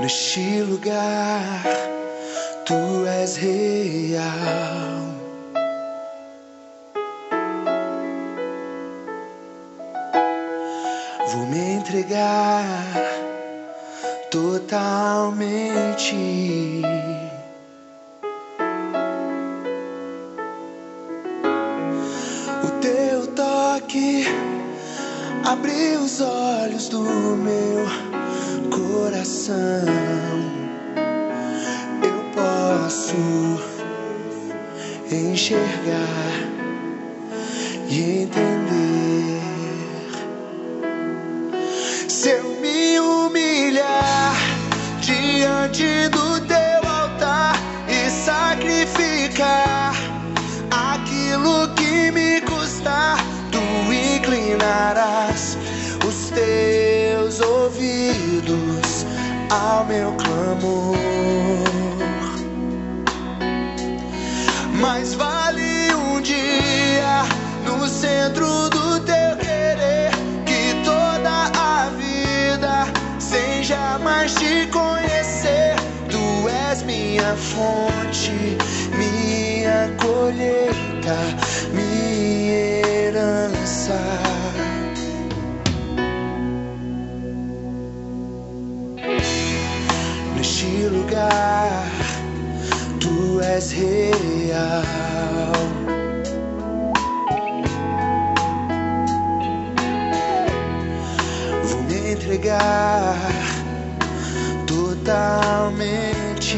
Neste lugar, tu és real. Vou me entregar totalmente. O teu toque abriu os olhos do meu coração. Eu posso enxergar e entender. Se eu me humilhar diante do teu altar e sacrificar aquilo que me custar, tu inclinarás os teus ouvidos ao meu clamor. Mais vale um dia no centro do teu querer que toda a vida sem jamais te conhecer. Tu és minha fonte, minha colheita, minha herança. Neste lugar, tu és real. Vou me entregar totalmente.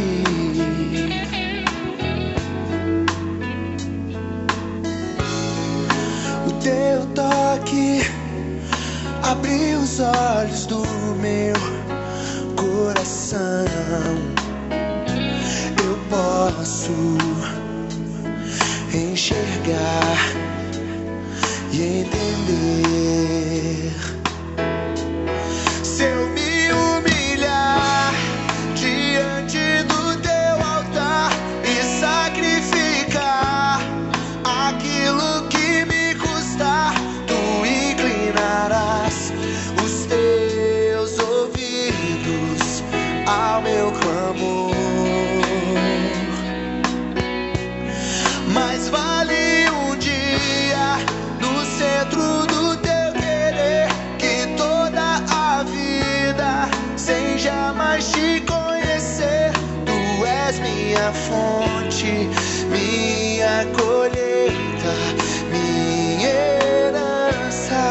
O teu toque abriu os olhos do meu coração. Eu posso enxergar e entender. Se eu me humilhar diante do teu altar e sacrificar aquilo que me custar, tu inclinarás os teus ouvidos ao meu clamor. Mais vale um dia no centro do teu querer que toda a vida sem jamais te conhecer. Tu és minha fonte, minha colheita, minha herança.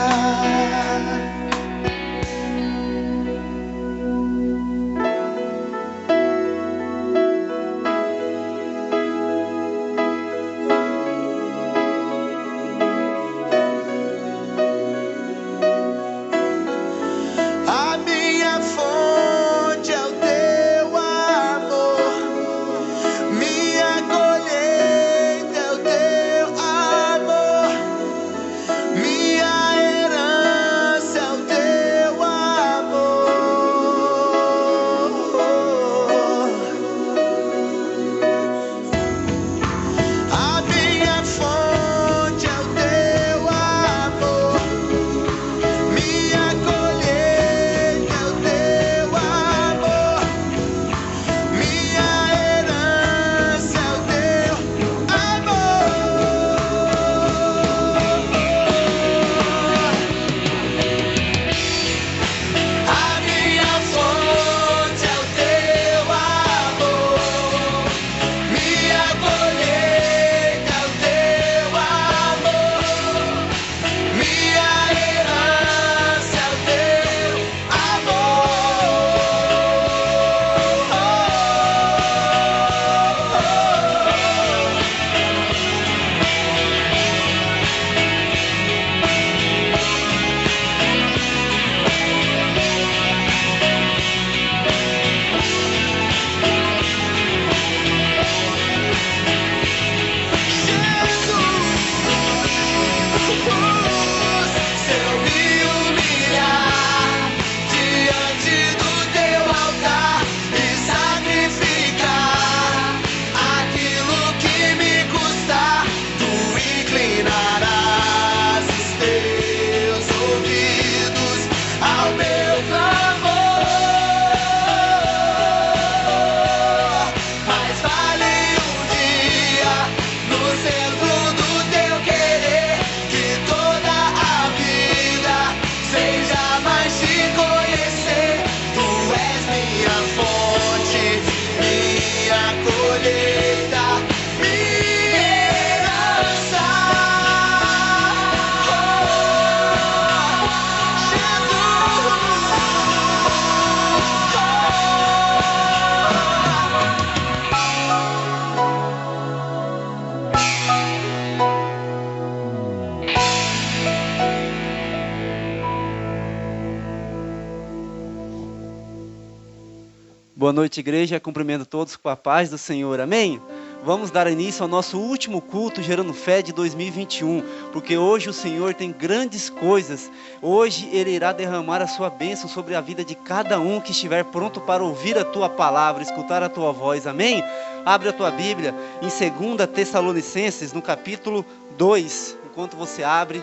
Boa noite, igreja. Cumprimento todos com a paz do Senhor. Amém? Vamos dar início ao nosso último culto Gerando Fé de 2021, porque hoje o Senhor tem grandes coisas. Hoje Ele irá derramar a sua bênção sobre a vida de cada um que estiver pronto para ouvir a tua palavra, escutar a tua voz. Amém? Abre a tua Bíblia em 2 Tessalonicenses, no capítulo 2. Enquanto você abre,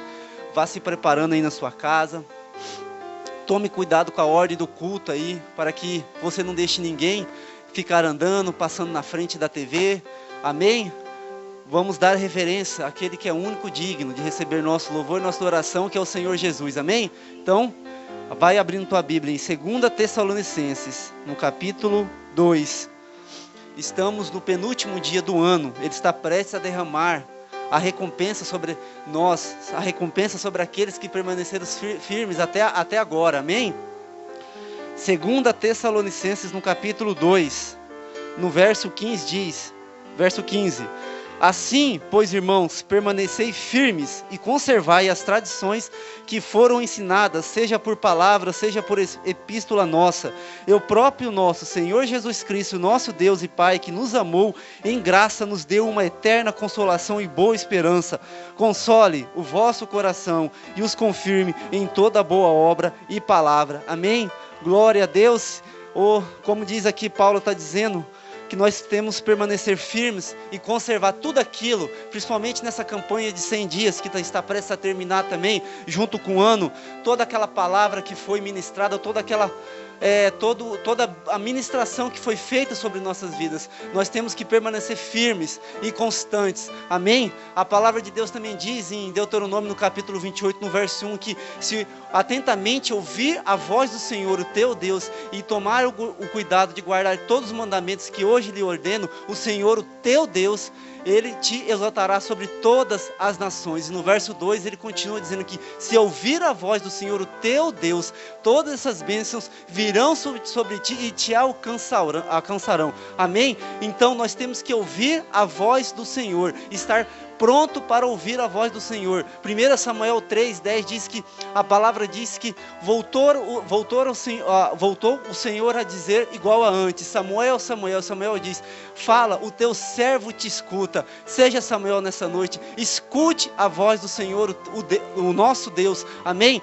vá se preparando aí na sua casa. Tome cuidado com a ordem do culto aí, para que você não deixe ninguém ficar andando, passando na frente da TV. Amém? Vamos dar reverência àquele que é o único digno de receber nosso louvor e nossa oração, que é o Senhor Jesus. Amém? Então, vai abrindo tua Bíblia em 2 Tessalonicenses, no capítulo 2. Estamos no penúltimo dia do ano. Ele está prestes a derramar a recompensa sobre nós, a recompensa sobre aqueles que permaneceram firmes até agora. Amém? 2 Tessalonicenses, no capítulo 2, no verso 15 diz, verso 15: Assim, pois, irmãos, permanecei firmes e conservai as tradições que foram ensinadas, seja por palavra, seja por epístola nossa. Eu próprio nosso Senhor Jesus Cristo, nosso Deus e Pai, que nos amou, em graça nos deu uma eterna consolação e boa esperança. Console o vosso coração e os confirme em toda boa obra e palavra. Amém? Glória a Deus. Como diz aqui, Paulo está dizendo que nós temos que permanecer firmes e conservar tudo aquilo, principalmente nessa campanha de 100 dias que está prestes a terminar também, junto com o ano, toda aquela palavra que foi ministrada, toda a ministração que foi feita sobre nossas vidas. Nós temos que permanecer firmes e constantes. Amém? A palavra de Deus também diz em Deuteronômio, no capítulo 28, no verso 1, que se atentamente ouvir a voz do Senhor, o teu Deus, e tomar o cuidado de guardar todos os mandamentos que hoje lhe ordeno, o Senhor, o teu Deus, Ele te exaltará sobre todas as nações. E no verso 2 ele continua dizendo que se ouvir a voz do Senhor, o teu Deus, todas essas bênçãos virão sobre ti e te alcançarão. Amém? Então nós temos que ouvir a voz do Senhor, estar pronto para ouvir a voz do Senhor. 1 Samuel 3:10 diz que a palavra diz que voltou o Senhor a dizer igual a antes: Samuel, Samuel. Samuel diz: fala, o teu servo te escuta. Seja Samuel nessa noite, escute a voz do Senhor, o nosso Deus. Amém?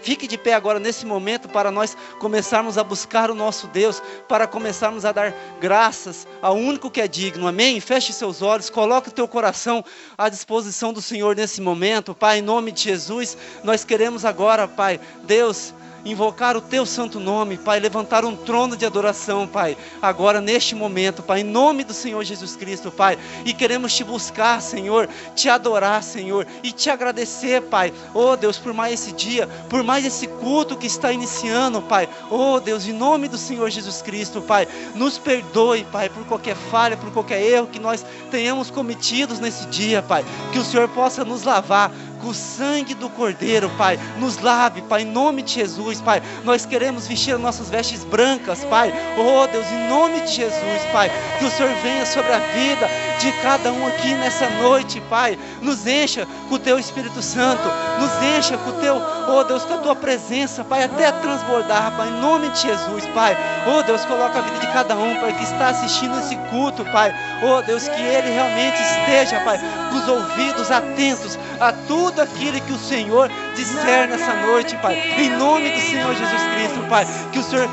Fique de pé agora nesse momento para nós começarmos a buscar o nosso Deus, para começarmos a dar graças ao único que é digno. Amém? Feche seus olhos, coloque o teu coração à disposição do Senhor nesse momento. Pai, em nome de Jesus, nós queremos agora, Pai, Deus, invocar o teu santo nome, Pai, levantar um trono de adoração, Pai, agora neste momento, Pai, em nome do Senhor Jesus Cristo, Pai, e queremos te buscar, Senhor, te adorar, Senhor, e te agradecer, Pai, oh Deus, por mais esse dia, por mais esse culto que está iniciando, Pai, oh Deus, em nome do Senhor Jesus Cristo, Pai, nos perdoe, Pai, por qualquer falha, por qualquer erro que nós tenhamos cometidos nesse dia, Pai, que o Senhor possa nos lavar com o sangue do Cordeiro, Pai, nos lave, Pai, em nome de Jesus, Pai, nós queremos vestir as nossas vestes brancas, Pai, oh Deus, em nome de Jesus, Pai, que o Senhor venha sobre a vida de cada um aqui nessa noite, Pai, nos encha com o Teu Espírito Santo, nos encha com o Teu, oh Deus, com a Tua presença, Pai, até transbordar, Pai, em nome de Jesus, Pai, oh Deus, coloca a vida de cada um, Pai, que está assistindo esse culto, Pai, oh Deus, que ele realmente esteja, Pai, com os ouvidos atentos a tudo aquilo que o Senhor disser nessa noite, Pai, em nome do Senhor Jesus Cristo, Pai, que o Senhor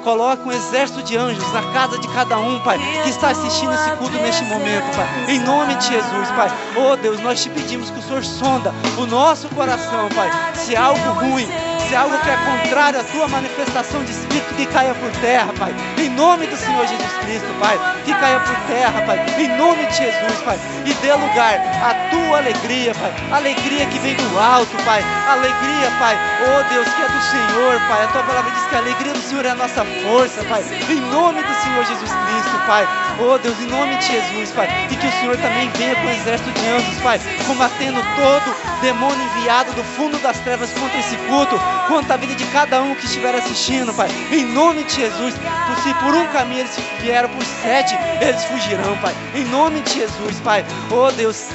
coloque um exército de anjos na casa de cada um, Pai, que está assistindo esse culto neste momento, Pai, em nome de Jesus, Pai, oh Deus, nós te pedimos que o Senhor sonda o nosso coração, Pai, se há algo ruim, se há algo que é contrário à Tua manifestação de Espírito, que caia por terra, Pai, em nome do Senhor Jesus Cristo, Pai, que caia por terra, Pai, em nome de Jesus, Pai, e dê lugar à Tua alegria, Pai, alegria que vem do alto, Pai, alegria, Pai, oh Deus, que é do Senhor, Pai, a Tua palavra diz que a alegria do Senhor é a nossa força, Pai, em nome do Senhor Jesus Cristo, Pai. Oh Deus, em nome de Jesus, Pai. E que o Senhor também venha com o exército de anjos, Pai, combatendo todo demônio enviado do fundo das trevas contra esse culto, contra a vida de cada um que estiver assistindo, Pai. Em nome de Jesus, se por um caminho eles vieram, por 7 eles fugirão, Pai. Em nome de Jesus, Pai. Oh Deus,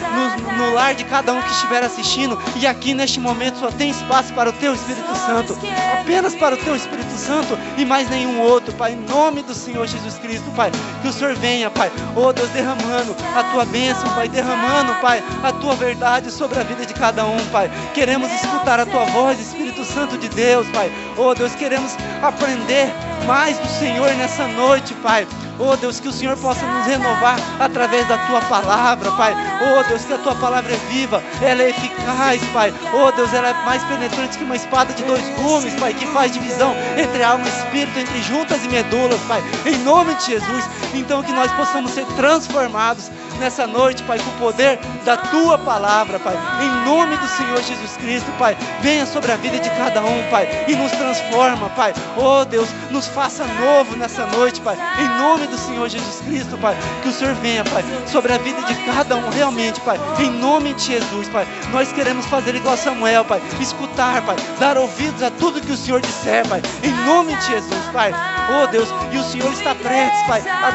no lar de cada um que estiver assistindo, e aqui neste momento só tem espaço para o Teu Espírito Santo, apenas para o Teu Espírito Santo e mais nenhum outro, Pai. Em nome do Senhor Jesus Cristo, Pai. Que o Senhor venha, Pai. Oh Deus, derramando a Tua bênção, Pai. Derramando, Pai, a Tua verdade sobre a vida de cada um, Pai. Queremos escutar a Tua voz, Espírito Santo de Deus, Pai. Oh Deus, queremos aprender mais do Senhor nessa noite, Pai. Oh Deus, que o Senhor possa nos renovar através da Tua palavra, Pai. Oh Deus, que a Tua palavra é viva, ela é eficaz, Pai. Oh Deus, ela é mais penetrante que uma espada de 2 gumes, Pai, que faz divisão entre alma e espírito, entre juntas e medulas, Pai. Em nome de Jesus, então que nós possamos ser transformados nessa noite, Pai, com o poder da Tua palavra, Pai. Em nome do Senhor Jesus Cristo, Pai. Venha sobre a vida de cada um, Pai, e nos transforma, Pai. Oh Deus, nos faça novo nessa noite, Pai. Em nome do Senhor Jesus Cristo, Pai. Que o Senhor venha, Pai, sobre a vida de cada um, realmente, Pai. Em nome de Jesus, Pai. Nós queremos fazer igual Samuel, Pai. Escutar, Pai. Dar ouvidos a tudo que o Senhor disser, Pai. Em nome de Jesus, Pai. Oh Deus, e o Senhor está prestes, Pai, a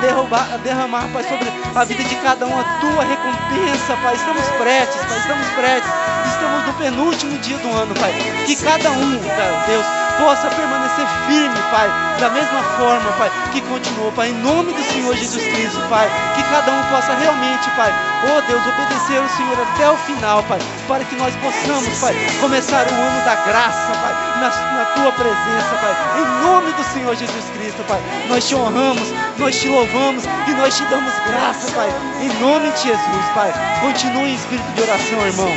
derramar, Pai, sobre a vida de cada um a Tua recompensa, Pai. Estamos prestes, Pai. Estamos prestes. Estamos no penúltimo dia do ano, Pai. Que cada um, Deus, possa permanecer firme, Pai, da mesma forma, Pai, que continuou, Pai, em nome do Senhor Jesus Cristo, Pai. Que cada um possa realmente, Pai, oh Deus, obedecer ao Senhor até o final, Pai, para que nós possamos, Pai, começar o ano da graça, Pai, na Tua presença, Pai, em nome do Senhor Jesus Cristo, Pai. Nós Te honramos, nós Te louvamos e nós Te damos graça, Pai, em nome de Jesus, Pai. Continue em espírito de oração, irmão.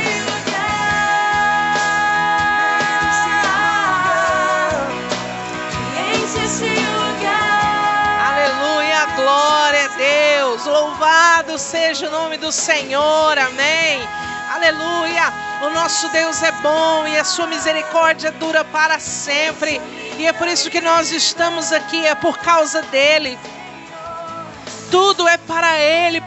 Glória a Deus, louvado seja o nome do Senhor, amém, aleluia. O nosso Deus é bom e a sua misericórdia dura para sempre, e é por isso que nós estamos aqui, é por causa dele. Tudo é para Ele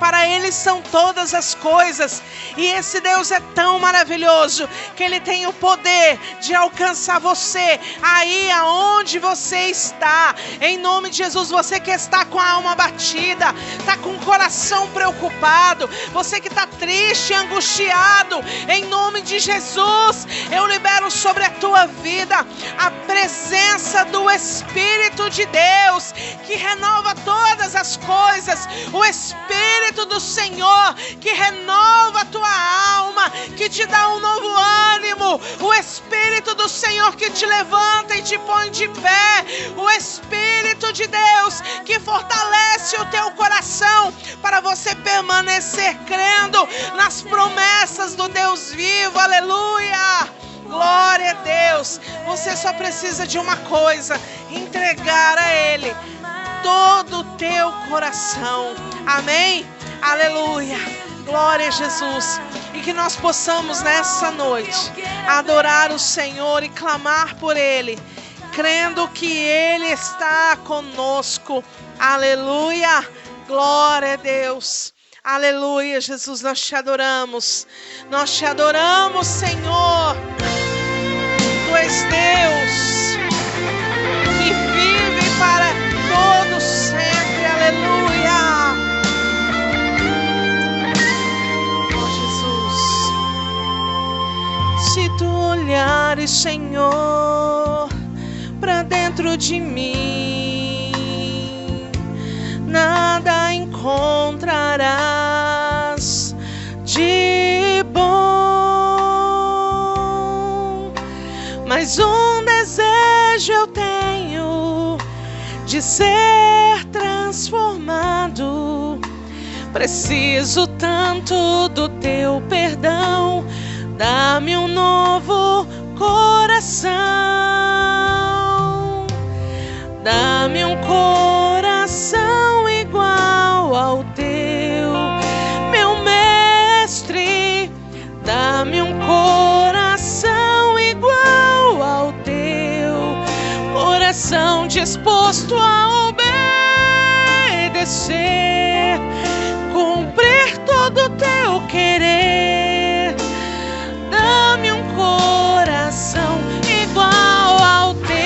são todas as coisas. E esse Deus é tão maravilhoso que Ele tem o poder de alcançar você aí aonde você está. Em nome de Jesus, você que está com a alma abatida, está com o coração preocupado, você que está triste, angustiado, em nome de Jesus, eu libero sobre a tua vida a presença do Espírito de Deus, que renova todas as coisas. O Espírito do Senhor que renova a tua alma, que te dá um novo ânimo. O Espírito do Senhor que te levanta e te põe de pé. O Espírito de Deus que fortalece o teu coração para você permanecer crendo nas promessas do Deus vivo. Aleluia! Glória a Deus. Você só precisa de uma coisa: entregar a Ele todo o teu coração. Amém? Aleluia. Glória a Jesus. E que nós possamos nessa noite adorar o Senhor e clamar por Ele, crendo que Ele está conosco. Aleluia. Glória a Deus. Aleluia, Jesus, nós te adoramos. Nós te adoramos, Senhor. Tu és Deus que vive para todo sempre. Aleluia. Oh, Jesus. Se tu olhares, Senhor, para dentro de mim, nada encontrarás de bom, mas um desejo eu tenho de ser transformado. Preciso tanto do teu perdão, dá-me um novo coração, dá-me um coração igual ao teu, meu mestre. Dá-me um coração igual ao teu, coração disposto a obedecer. todo teu querer. Dá-me um coração igual ao teu.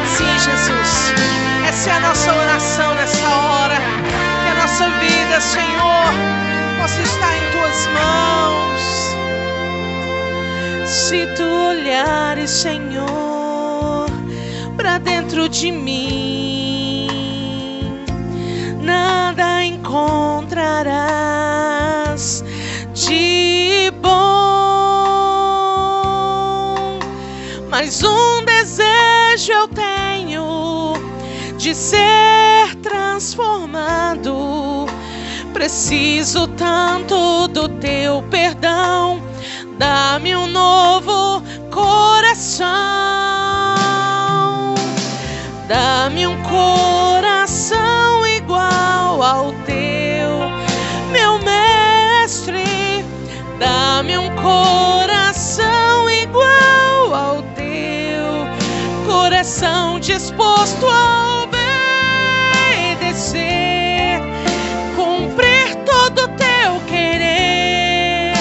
Sim, Jesus, essa é a nossa oração nessa hora. Que a nossa vida, Senhor, possa estar em tuas mãos. Se tu olhares, Senhor, pra dentro de mim, nada encontrarás de bom. Mas um desejo eu tenho de ser transformado. Preciso tanto do teu perdão. Dá-me um novo coração. Dá-me um coração igual ao teu, meu mestre. Dá-me um coração igual ao teu, coração disposto a obedecer, cumprir todo o teu querer.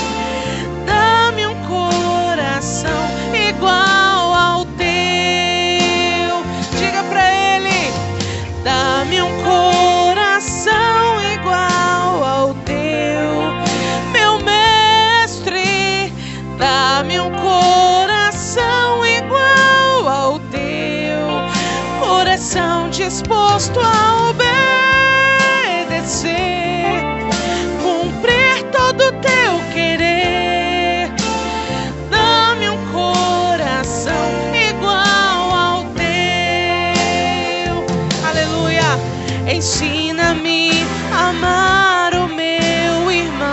Dá-me um coração igual ao teu. Diga pra ele: dá-me um coração igual ao teu, meu mestre. Dá-me um coração igual ao teu, coração disposto a obedecer, cumprir todo o teu querer. Dá-me um coração igual ao teu. Aleluia. Ensina-me a amar o meu irmão,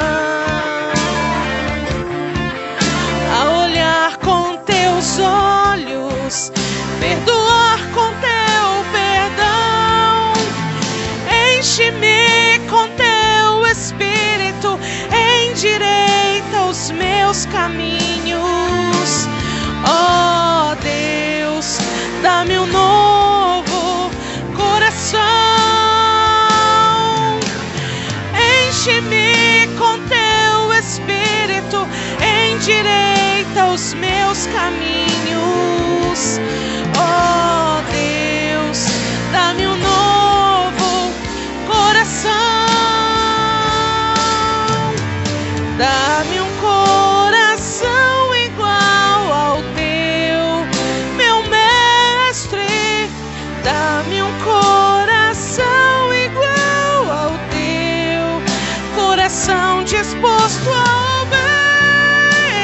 a olhar com teus olhos, perdoar com teu perdão. Enche-me com teu espírito, endireita os meus caminhos. Ó Deus, dá-me um novo coração. Enche-me com teu espírito, endireita os meus caminhos. Ó Deus, dá-me um novo coração. Dá-me um coração igual ao teu, meu mestre. Dá-me um coração igual ao teu, coração disposto a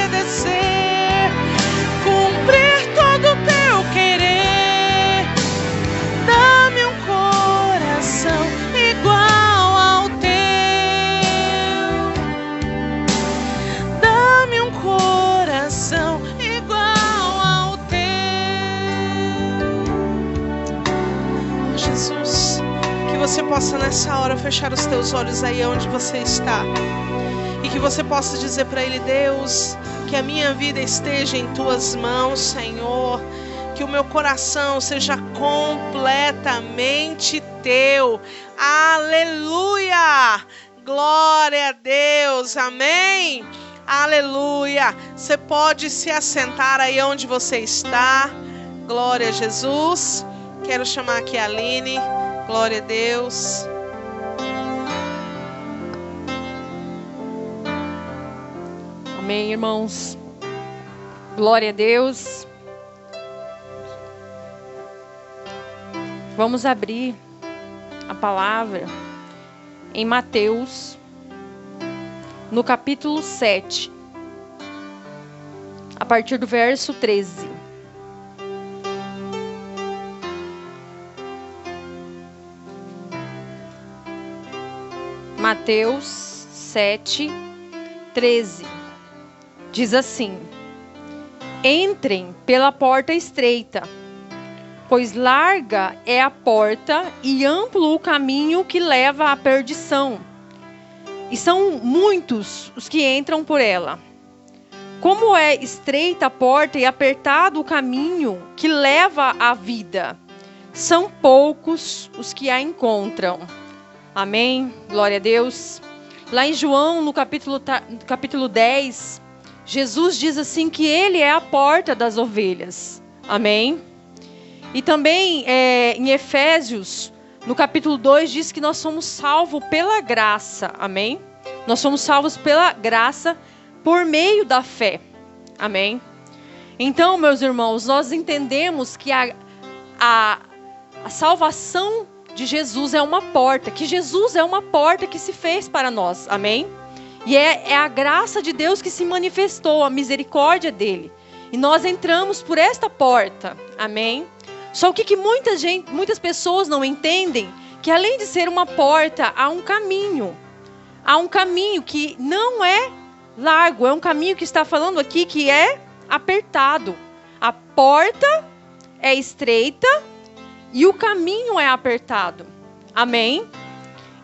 obedecer, cumprir todo o teu querer. Dá-me um coração igual ao teu. Dá-me um coração igual ao teu. Oh, Jesus, que você possa nessa hora fechar os teus olhos aí onde você está. E que você possa dizer para Ele: Deus, que a minha vida esteja em tuas mãos, Senhor. Que o meu coração seja completamente teu. Aleluia! Glória a Deus, amém? Aleluia! Você pode se assentar aí onde você está. Glória a Jesus. Quero chamar aqui a Aline. Glória a Deus. Amém, irmãos. Glória a Deus. Vamos abrir a palavra em Mateus, no capítulo 7, a partir do verso 13. Mateus 7, 13. Diz assim: entrem pela porta estreita, pois larga é a porta e amplo o caminho que leva à perdição, e são muitos os que entram por ela. Como é estreita a porta e apertado o caminho que leva à vida, são poucos os que a encontram. Amém? Glória a Deus. Lá em João, no capítulo 10, Jesus diz assim que Ele é a porta das ovelhas. Amém? E também em Efésios, no capítulo 2, diz que nós somos salvos pela graça. Amém? Nós somos salvos pela graça por meio da fé. Amém? Então, meus irmãos, nós entendemos que a salvação de Jesus é uma porta, que Jesus é uma porta que se fez para nós, amém? E é a graça de Deus que se manifestou, a misericórdia dele. E nós entramos por esta porta, amém? Só que muitas pessoas não entendem que além de ser uma porta, há um caminho que não é largo, é um caminho que está falando aqui que é apertado. A porta é estreita e o caminho é apertado. Amém?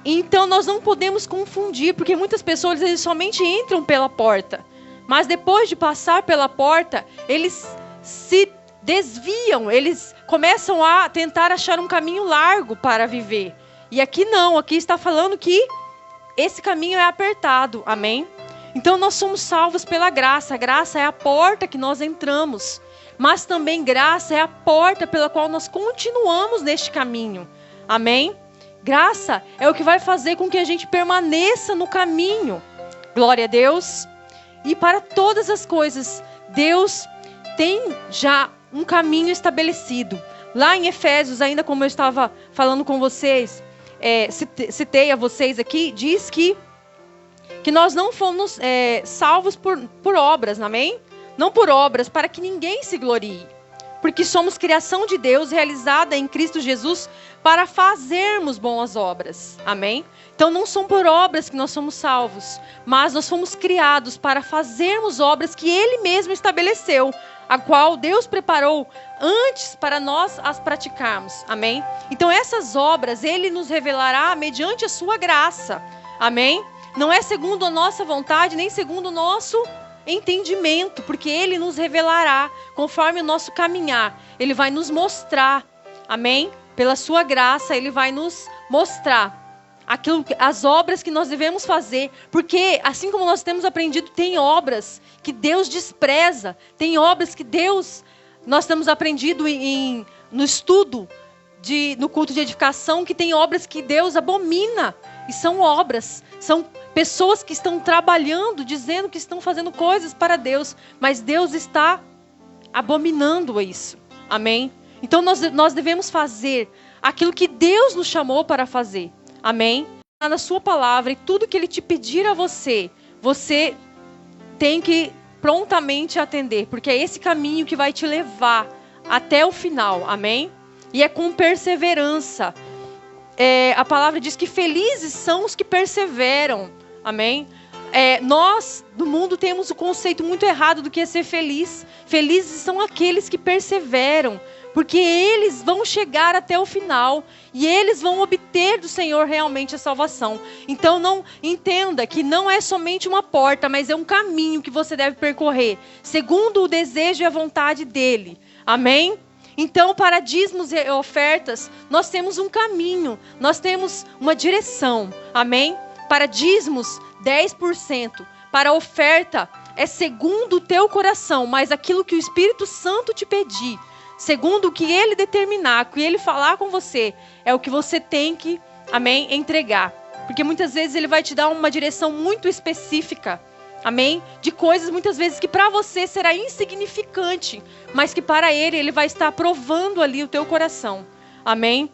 Então nós não podemos confundir, porque muitas pessoas eles somente entram pela porta, mas depois de passar pela porta, eles se desviam, eles começam a tentar achar um caminho largo para viver. E aqui não, aqui está falando que esse caminho é apertado. Amém? Então nós somos salvos pela graça. A graça é a porta que nós entramos. Mas também graça é a porta pela qual nós continuamos neste caminho. Amém? Graça é o que vai fazer com que a gente permaneça no caminho. Glória a Deus. E para todas as coisas, Deus tem já um caminho estabelecido. Lá em Efésios, ainda como eu estava falando com vocês, citei a vocês aqui, diz que nós não fomos salvos por obras, amém? Não por obras, para que ninguém se glorie. Porque somos criação de Deus, realizada em Cristo Jesus, para fazermos boas obras. Amém? Então não são por obras que nós somos salvos, mas nós fomos criados para fazermos obras que Ele mesmo estabeleceu, a qual Deus preparou antes para nós as praticarmos. Amém? Então essas obras Ele nos revelará mediante a sua graça. Amém? Não é segundo a nossa vontade, nem segundo o nosso entendimento, porque Ele nos revelará conforme o nosso caminhar. Ele vai nos mostrar, amém? Pela sua graça, Ele vai nos mostrar as obras que nós devemos fazer, porque assim como nós temos aprendido, tem obras que Deus despreza, tem obras que nós temos aprendido no estudo, no culto de edificação, que tem obras que Deus abomina, e são pessoas que estão trabalhando, dizendo que estão fazendo coisas para Deus, mas Deus está abominando isso. Amém? Então nós devemos fazer aquilo que Deus nos chamou para fazer. Amém? Na sua palavra, e tudo que Ele te pedir a você tem que prontamente atender, porque é esse caminho que vai te levar até o final. Amém? E é com perseverança. A palavra diz que felizes são os que perseveram. Amém? Nós, do mundo, temos o conceito muito errado do que é ser feliz. Felizes são aqueles que perseveram, porque eles vão chegar até o final e eles vão obter do Senhor realmente a salvação. Então não entenda que não é somente uma porta, mas é um caminho que você deve percorrer, segundo o desejo e a vontade dEle. Amém? Então, para dízimos e ofertas, nós temos um caminho, nós temos uma direção. Amém? Para dízimos, 10%. Para a oferta, é segundo o teu coração, mas aquilo que o Espírito Santo te pedir, segundo o que Ele determinar, o que Ele falar com você, é o que você tem que, amém, entregar. Porque muitas vezes Ele vai te dar uma direção muito específica, amém, de coisas muitas vezes que para você será insignificante, mas que para Ele vai estar provando ali o teu coração. Amém?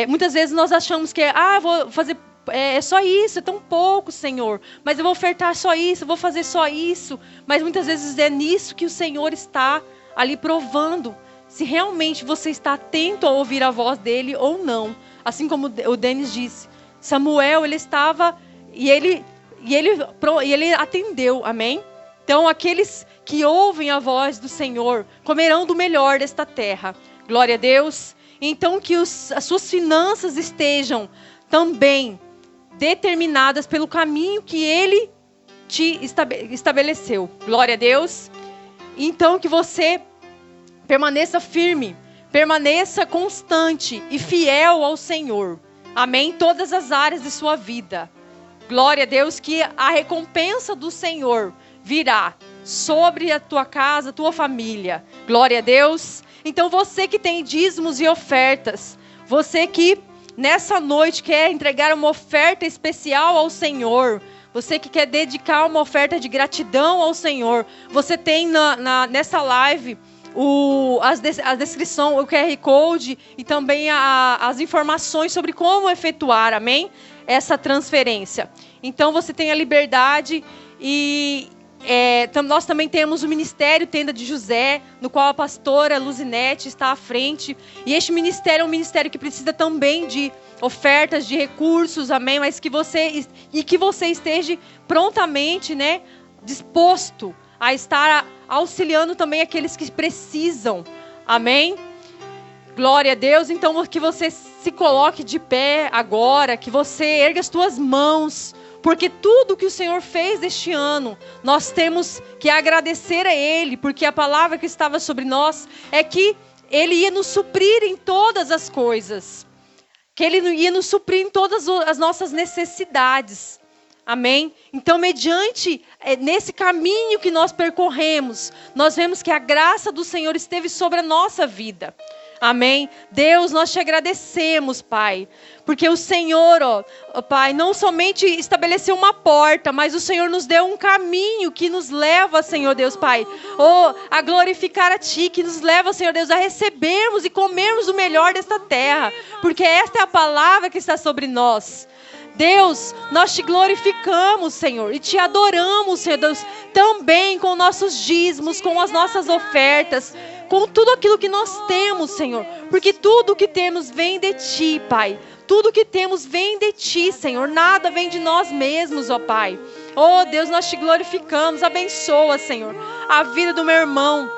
Muitas vezes nós achamos que eu vou fazer... É só isso, é tão pouco, Senhor. Mas eu vou ofertar só isso, eu vou fazer só isso. Mas muitas vezes é nisso que o Senhor está ali provando se realmente você está atento a ouvir a voz dele ou não. Assim como o Denis disse, Samuel, ele estava e ele atendeu, amém? Então aqueles que ouvem a voz do Senhor comerão do melhor desta terra. Glória a Deus. Então que as suas finanças estejam também determinadas pelo caminho que Ele te estabeleceu. Glória a Deus. Então que você permaneça firme, permaneça constante e fiel ao Senhor. Amém? Em todas as áreas de sua vida. Glória a Deus, que a recompensa do Senhor virá sobre a tua casa, a tua família. Glória a Deus. Então você que tem dízimos e ofertas, você que nessa noite quer entregar uma oferta especial ao Senhor, você que quer dedicar uma oferta de gratidão ao Senhor, você tem nessa live a descrição, o QR Code e também as informações sobre como efetuar, amém? Essa transferência. Então você tem a liberdade e nós também temos o Ministério Tenda de José, no qual a pastora Luzinete está à frente. E este ministério é um ministério que precisa também de ofertas, de recursos, amém? Mas que você esteja prontamente, né, disposto a estar auxiliando também aqueles que precisam, amém? Glória a Deus. Então que você se coloque de pé agora, que você erga as tuas mãos, porque tudo que o Senhor fez este ano, nós temos que agradecer a Ele, porque a palavra que estava sobre nós é que Ele ia nos suprir em todas as coisas, que Ele ia nos suprir em todas as nossas necessidades, amém? Então, mediante nesse caminho que nós percorremos, nós vemos que a graça do Senhor esteve sobre a nossa vida. Amém? Deus, nós te agradecemos, Pai, porque o Senhor, ó Pai, não somente estabeleceu uma porta, mas o Senhor nos deu um caminho que nos leva, Senhor Deus, Pai, a glorificar a Ti, que nos leva, Senhor Deus, a recebermos e comermos o melhor desta terra, porque esta é a palavra que está sobre nós. Deus, nós te glorificamos, Senhor, e te adoramos, Senhor Deus, também com nossos dízimos, com as nossas ofertas, com tudo aquilo que nós temos, Senhor, porque tudo que temos vem de Ti, Pai. Tudo que temos vem de Ti, Senhor, nada vem de nós mesmos, ó Pai. Oh Deus, nós te glorificamos, abençoa, Senhor, a vida do meu irmão,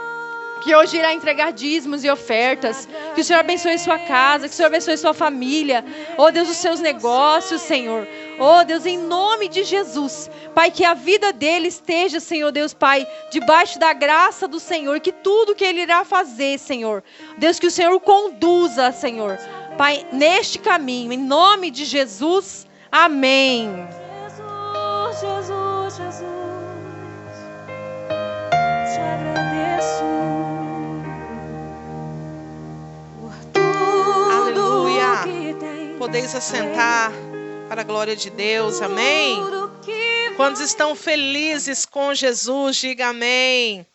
que hoje irá entregar dízimos e ofertas. Que o Senhor abençoe sua casa, que o Senhor abençoe sua família. Oh Deus, os seus negócios, Senhor. Oh Deus, em nome de Jesus, Pai, que a vida dele esteja, Senhor Deus, Pai, debaixo da graça do Senhor, que tudo que ele irá fazer, Senhor, Deus, que o Senhor o conduza, Senhor, Pai, neste caminho, em nome de Jesus, amém. Jesus, Jesus, Jesus, te agradeço por tudo. Aleluia. Que tem. Podeis assentar para a glória de Deus, amém? Quantos estão felizes com Jesus, diga amém.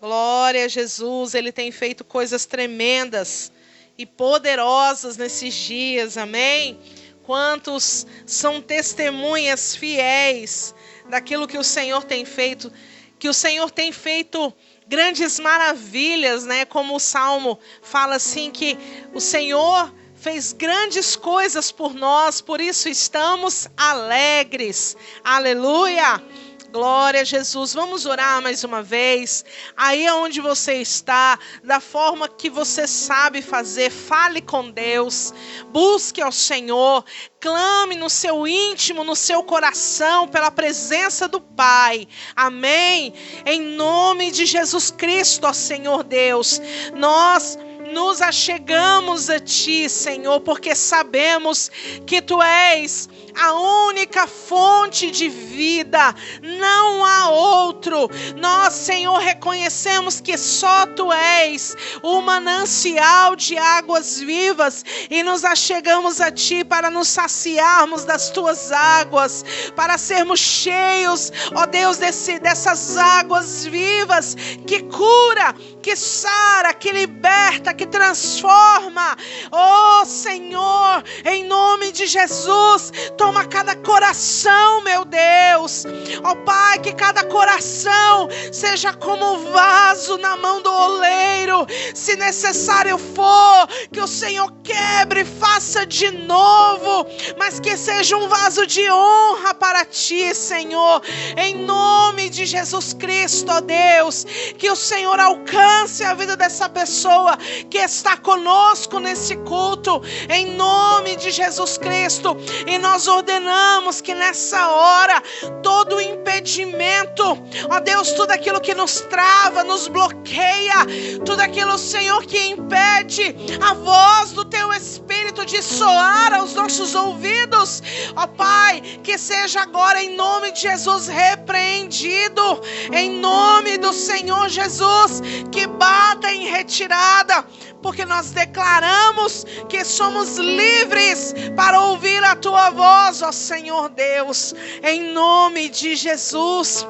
Glória a Jesus, Ele tem feito coisas tremendas e poderosas nesses dias, amém? Quantos são testemunhas fiéis daquilo que o Senhor tem feito, que o Senhor tem feito grandes maravilhas, né? Como o Salmo fala assim, que o Senhor fez grandes coisas por nós, por isso estamos alegres. Aleluia! Glória a Jesus. Vamos orar mais uma vez. Aí onde você está, da forma que você sabe fazer, fale com Deus. Busque ao Senhor. Clame no seu íntimo, no seu coração, pela presença do Pai. Amém? Em nome de Jesus Cristo, ó Senhor Deus. Nós nos achegamos a Ti, Senhor, porque sabemos que Tu és a única fonte de vida, não há outro. Nós, Senhor, reconhecemos que só Tu és o manancial de águas vivas e nos achegamos a Ti para nos saciarmos das Tuas águas, para sermos cheios, ó Deus, dessas águas vivas que cura, que sara, que liberta, que transforma. Ó Senhor, em nome de Jesus, toma cada coração, meu Deus. Ó Pai, que cada coração seja como um vaso na mão do oleiro. Se necessário for, que o Senhor quebre e faça de novo, mas que seja um vaso de honra para Ti, Senhor. Em nome de Jesus Cristo, ó Deus, que o Senhor alcance a vida dessa pessoa que está conosco nesse culto. Em nome de Jesus Cristo. Cristo. E nós ordenamos que nessa hora, todo impedimento, ó Deus, tudo aquilo que nos trava, nos bloqueia, tudo aquilo, Senhor, que impede a voz do Teu Espírito de soar aos nossos ouvidos, ó Pai, que seja agora em nome de Jesus repreendido, em nome do Senhor Jesus, que bata em retirada, porque nós declaramos que somos livres para ouvir a Tua voz, ó Senhor Deus, em nome de Jesus.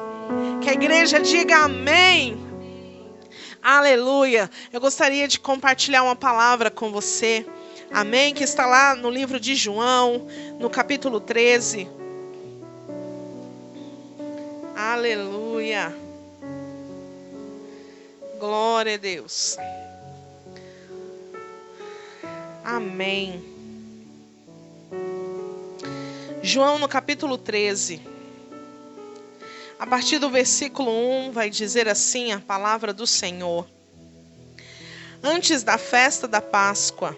Que a igreja diga amém. Aleluia. Eu gostaria de compartilhar uma palavra com você, amém, que está lá no livro de João, no capítulo 13. Aleluia. Glória a Deus. Amém. João no capítulo 13. A partir do versículo 1 vai dizer assim a palavra do Senhor. Antes da festa da Páscoa,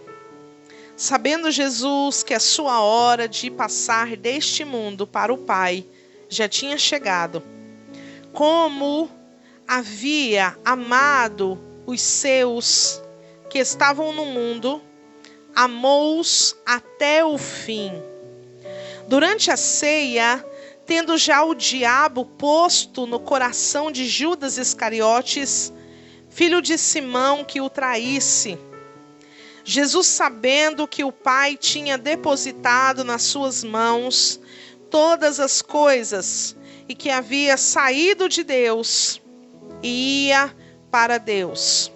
sabendo Jesus que a sua hora de passar deste mundo para o Pai já tinha chegado, como havia amado os seus que estavam no mundo, amou-os até o fim. Durante a ceia, tendo já o diabo posto no coração de Judas Iscariotes, filho de Simão, que o traísse, Jesus, sabendo que o Pai tinha depositado nas suas mãos todas as coisas e que havia saído de Deus e ia para Deus,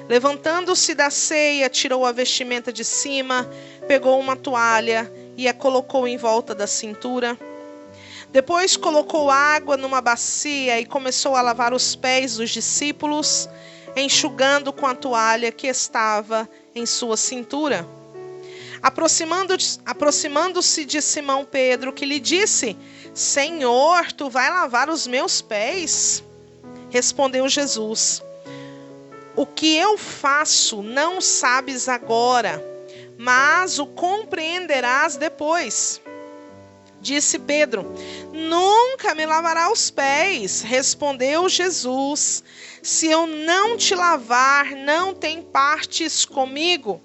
levantando-se da ceia, tirou a vestimenta de cima, pegou uma toalha e a colocou em volta da cintura. Depois colocou água numa bacia e começou a lavar os pés dos discípulos, enxugando com a toalha que estava em sua cintura. Aproximando-se de Simão Pedro, que lhe disse: Senhor, tu vai lavar os meus pés? Respondeu Jesus: O que eu faço não sabes agora, mas o compreenderás depois. Disse Pedro: Nunca me lavará os pés. Respondeu Jesus: Se eu não te lavar, não tem partes comigo.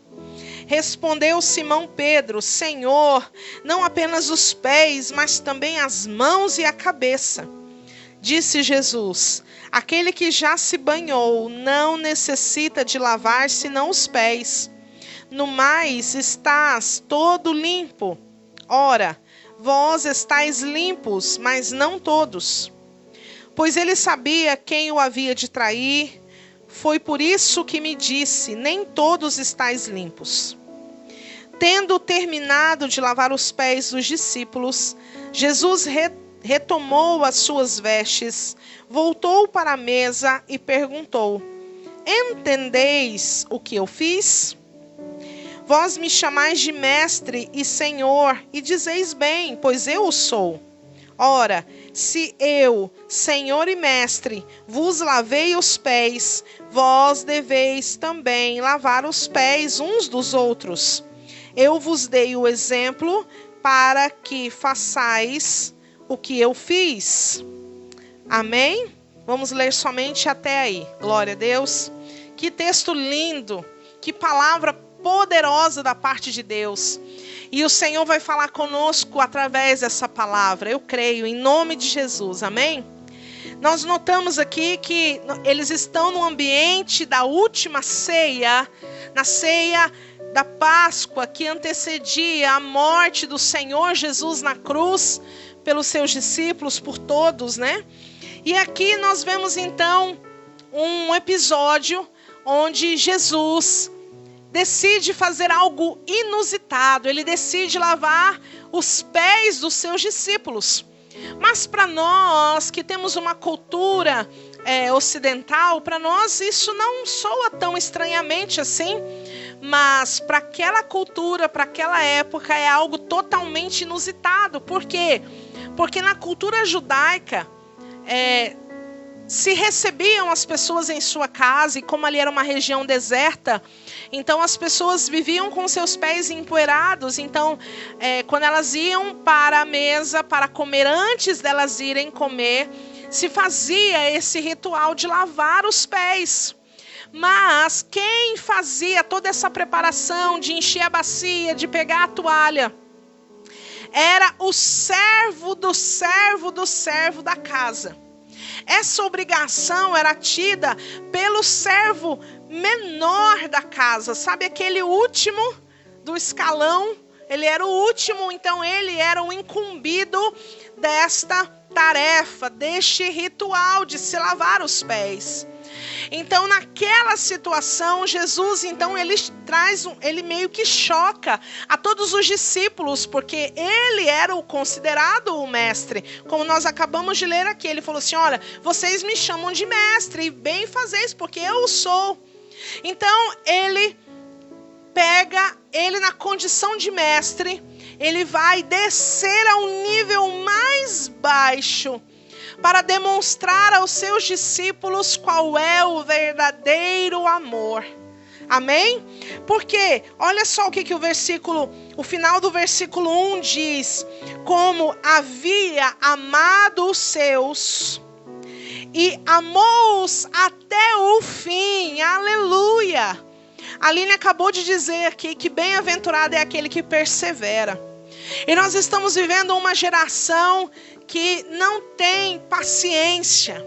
Respondeu Simão Pedro: Senhor, não apenas os pés, mas também as mãos e a cabeça. Disse Jesus: Aquele que já se banhou não necessita de lavar senão os pés. No mais estás todo limpo. Ora, vós estáis limpos, mas não todos. Pois ele sabia quem o havia de trair. Foi por isso que me disse: nem todos estáis limpos. Tendo terminado de lavar os pés dos discípulos, Jesus retomou as suas vestes, voltou para a mesa e perguntou: Entendeis o que eu fiz? Vós me chamais de mestre e senhor, e dizeis bem, pois eu o sou. Ora, se eu, senhor e mestre, vos lavei os pés, vós deveis também lavar os pés uns dos outros. Eu vos dei o exemplo para que façais o que eu fiz. Amém? Vamos ler somente até aí. Glória a Deus. Que texto lindo, que palavra poderosa da parte de Deus. E o Senhor vai falar conosco através dessa palavra. Eu creio, em nome de Jesus. Amém? Nós notamos aqui que eles estão no ambiente da última ceia, na ceia da Páscoa, que antecedia a morte do Senhor Jesus na cruz, pelos seus discípulos, por todos, né? E aqui nós vemos então um episódio onde Jesus decide fazer algo inusitado. Ele decide lavar os pés dos seus discípulos. Mas para nós que temos uma cultura ocidental, para nós isso não soa tão estranhamente assim. Mas para aquela cultura, para aquela época, é algo totalmente inusitado. Por quê? Porque na cultura judaica, se recebiam as pessoas em sua casa, e como ali era uma região deserta, então as pessoas viviam com seus pés empoeirados. Então, quando elas iam para a mesa para comer, antes delas irem comer, se fazia esse ritual de lavar os pés. Mas quem fazia toda essa preparação de encher a bacia, de pegar a toalha, era o servo do servo do servo da casa. Essa obrigação era tida pelo servo menor da casa, sabe, aquele último do escalão. Ele era o último, então ele era o incumbido desta tarefa, deste ritual de se lavar os pés. Então, naquela situação, Jesus, então, ele meio que choca a todos os discípulos, porque ele era o considerado o mestre. Como nós acabamos de ler aqui, ele falou assim: olha, vocês me chamam de mestre, e bem fazeis, porque eu o sou. Então, ele pega, ele na condição de mestre, ele vai descer a um nível mais baixo, para demonstrar aos seus discípulos qual é o verdadeiro amor. Amém? Porque, olha só o que o final do versículo 1 diz: como havia amado os seus, e amou-os até o fim. Aleluia! A Aline acabou de dizer aqui que bem-aventurado é aquele que persevera. E nós estamos vivendo uma geração que não tem paciência.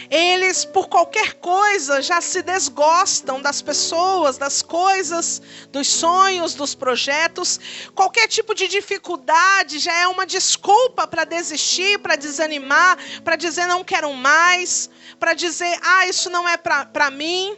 Eles, por qualquer coisa, já se desgostam das pessoas, das coisas, dos sonhos, dos projetos. Qualquer tipo de dificuldade já é uma desculpa para desistir, para desanimar, para dizer não quero mais, para dizer isso não é para mim.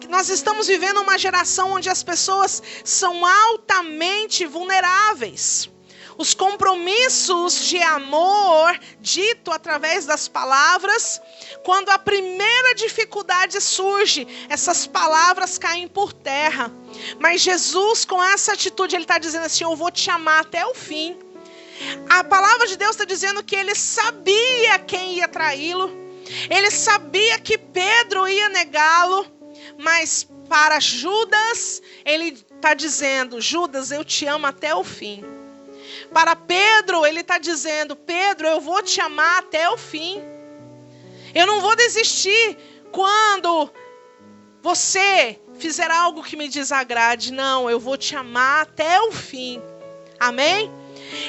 Nós estamos vivendo uma geração onde as pessoas são altamente vulneráveis. Os compromissos de amor, dito através das palavras, quando a primeira dificuldade surge, essas palavras caem por terra. Mas Jesus, com essa atitude, ele está dizendo assim: eu vou te amar até o fim. A palavra de Deus está dizendo que ele sabia quem ia traí-lo. Ele sabia que Pedro ia negá-lo. Mas para Judas, ele está dizendo: Judas, eu te amo até o fim. Para Pedro, ele está dizendo: Pedro, eu vou te amar até o fim. Eu não vou desistir quando você fizer algo que me desagrade. Não, eu vou te amar até o fim. Amém?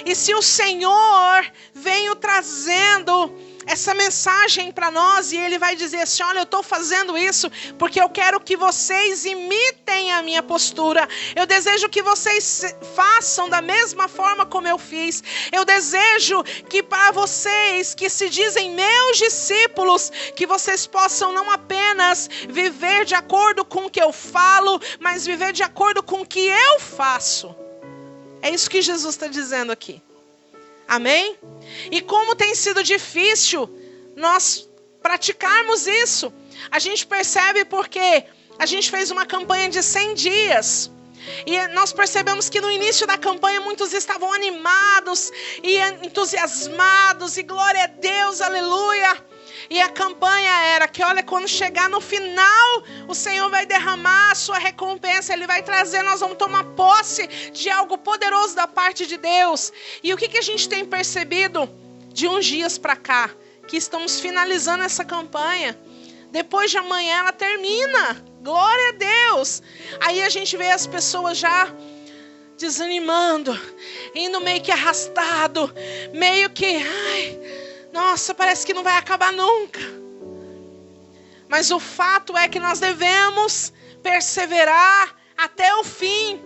E se o Senhor veio trazendo essa mensagem para nós, e ele vai dizer assim: olha, eu estou fazendo isso porque eu quero que vocês imitem a minha postura. Eu desejo que vocês façam da mesma forma como eu fiz. Eu desejo que para vocês que se dizem meus discípulos, que vocês possam não apenas viver de acordo com o que eu falo, mas viver de acordo com o que eu faço. É isso que Jesus está dizendo aqui. Amém? E como tem sido difícil nós praticarmos isso. A gente percebe porque a gente fez uma campanha de 100 dias. E nós percebemos que no início da campanha muitos estavam animados e entusiasmados. E glória a Deus, aleluia. E a campanha era que, olha, quando chegar no final, o Senhor vai derramar a sua recompensa. Ele vai trazer, nós vamos tomar posse de algo poderoso da parte de Deus. E o que a gente tem percebido de uns dias para cá? Que estamos finalizando essa campanha. Depois de amanhã ela termina. Glória a Deus. Aí a gente vê as pessoas já desanimando, indo meio que arrastado, meio que... nossa, parece que não vai acabar nunca. Mas o fato é que nós devemos perseverar até o fim.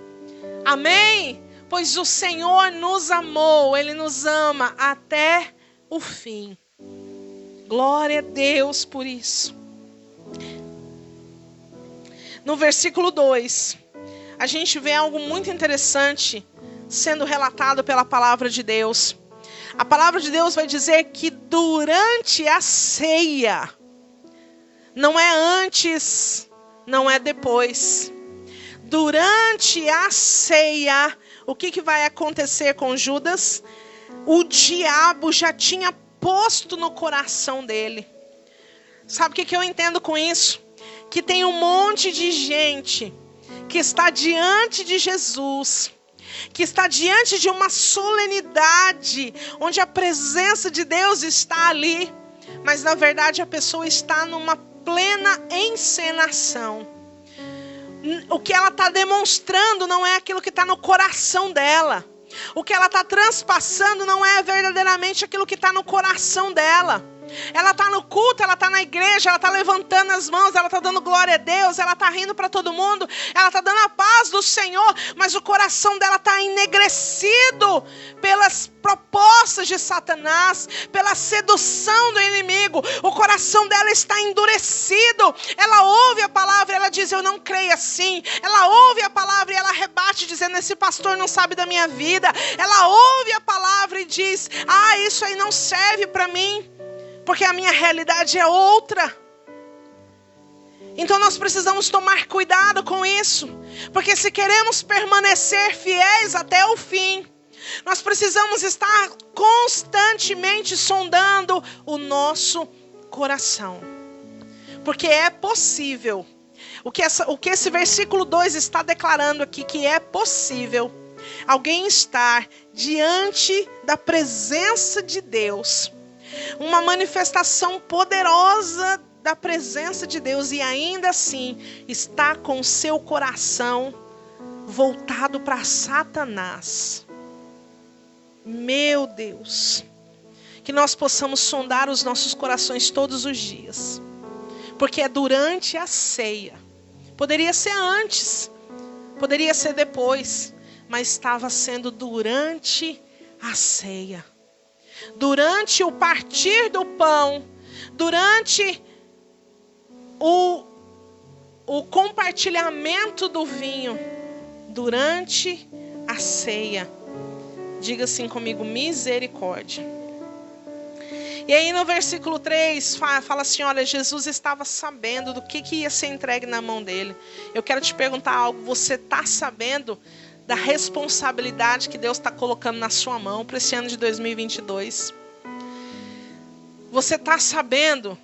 Amém? Pois o Senhor nos amou, Ele nos ama até o fim. Glória a Deus por isso. No versículo 2, a gente vê algo muito interessante sendo relatado pela palavra de Deus. A palavra de Deus vai dizer que durante a ceia, não é antes, não é depois. Durante a ceia, o que vai acontecer com Judas? O diabo já tinha posto no coração dele. Sabe o que eu entendo com isso? Que tem um monte de gente que está diante de Jesus, que está diante de uma solenidade, onde a presença de Deus está ali, mas na verdade a pessoa está numa plena encenação. O que ela está demonstrando não é aquilo que está no coração dela. O que ela está transpassando não é verdadeiramente aquilo que está no coração dela. Ela está no culto, ela está na igreja, ela está levantando as mãos, ela está dando glória a Deus, ela está rindo para todo mundo, ela está dando a paz do Senhor, mas o coração dela está enegrecido pelas propostas de Satanás, pela sedução do inimigo. O coração dela está endurecido. Ela ouve a palavra e ela diz: eu não creio assim. Ela ouve a palavra e ela rebate dizendo: esse pastor não sabe da minha vida. Ela ouve a palavra e diz: isso aí não serve para mim, porque a minha realidade é outra. Então nós precisamos tomar cuidado com isso, porque se queremos permanecer fiéis até o fim, nós precisamos estar constantemente sondando o nosso coração. Porque é possível, o que esse versículo 2 está declarando aqui, que é possível alguém estar diante da presença de Deus, uma manifestação poderosa da presença de Deus, e ainda assim está com o seu coração voltado para Satanás. Meu Deus, que nós possamos sondar os nossos corações todos os dias, porque é durante a ceia. Poderia ser antes, poderia ser depois, mas estava sendo durante a ceia. Durante o partir do pão, durante o compartilhamento do vinho, durante a ceia. Diga assim comigo: misericórdia. E aí no versículo 3 fala assim: olha, Jesus estava sabendo do que ia ser entregue na mão dele. Eu quero te perguntar algo: você está sabendo da responsabilidade que Deus está colocando na sua mão para esse ano de 2022? Você está sabendo?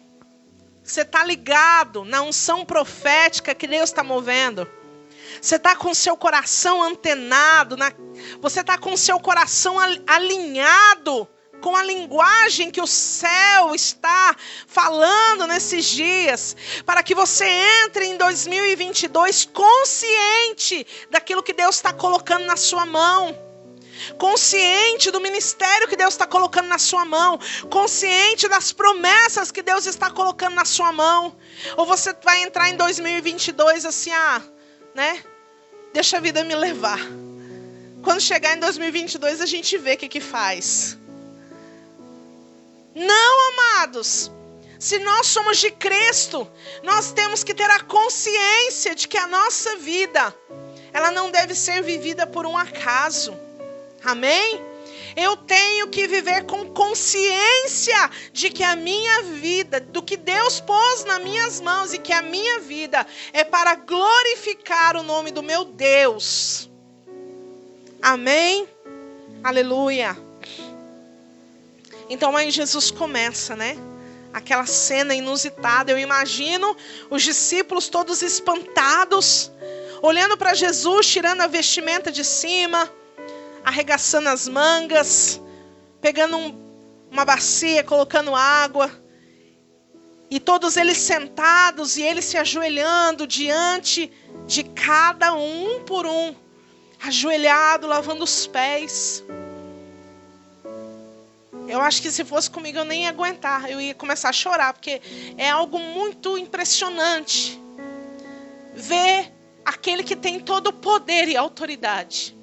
Você está ligado na unção profética que Deus está movendo? Você está com o seu coração antenado, você está com o seu coração alinhado com a linguagem que o céu está falando nesses dias, para que você entre em 2022 consciente daquilo que Deus está colocando na sua mão, consciente do ministério que Deus está colocando na sua mão, consciente das promessas que Deus está colocando na sua mão? Ou você vai entrar em 2022 assim, deixa a vida me levar. Quando chegar em 2022 a gente vê o que faz. Não, amados. Se nós somos de Cristo, nós temos que ter a consciência de que a nossa vida, ela não deve ser vivida por um acaso. Amém? Eu tenho que viver com consciência de que a minha vida, do que Deus pôs nas minhas mãos, e que a minha vida é para glorificar o nome do meu Deus. Amém? Aleluia. Então aí Jesus começa, aquela cena inusitada. Eu imagino os discípulos todos espantados, olhando para Jesus, tirando a vestimenta de cima, arregaçando as mangas, pegando uma bacia, colocando água, e todos eles sentados e ele se ajoelhando diante de cada um por um, ajoelhado, lavando os pés. Eu acho que se fosse comigo eu nem ia aguentar, eu ia começar a chorar, porque é algo muito impressionante ver aquele que tem todo o poder e autoridade,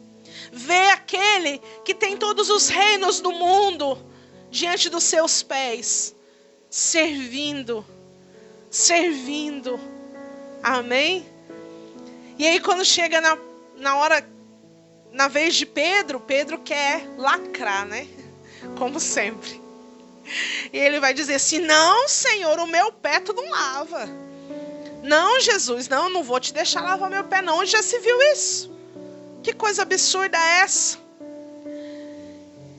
ver aquele que tem todos os reinos do mundo diante dos seus pés, servindo. Amém? E aí quando chega na vez de Pedro quer lacrar, como sempre. E ele vai dizer assim: não, Senhor, o meu pé tu não lava. Não, Jesus, não vou te deixar lavar meu pé não. Onde já se viu isso? Que coisa absurda é essa?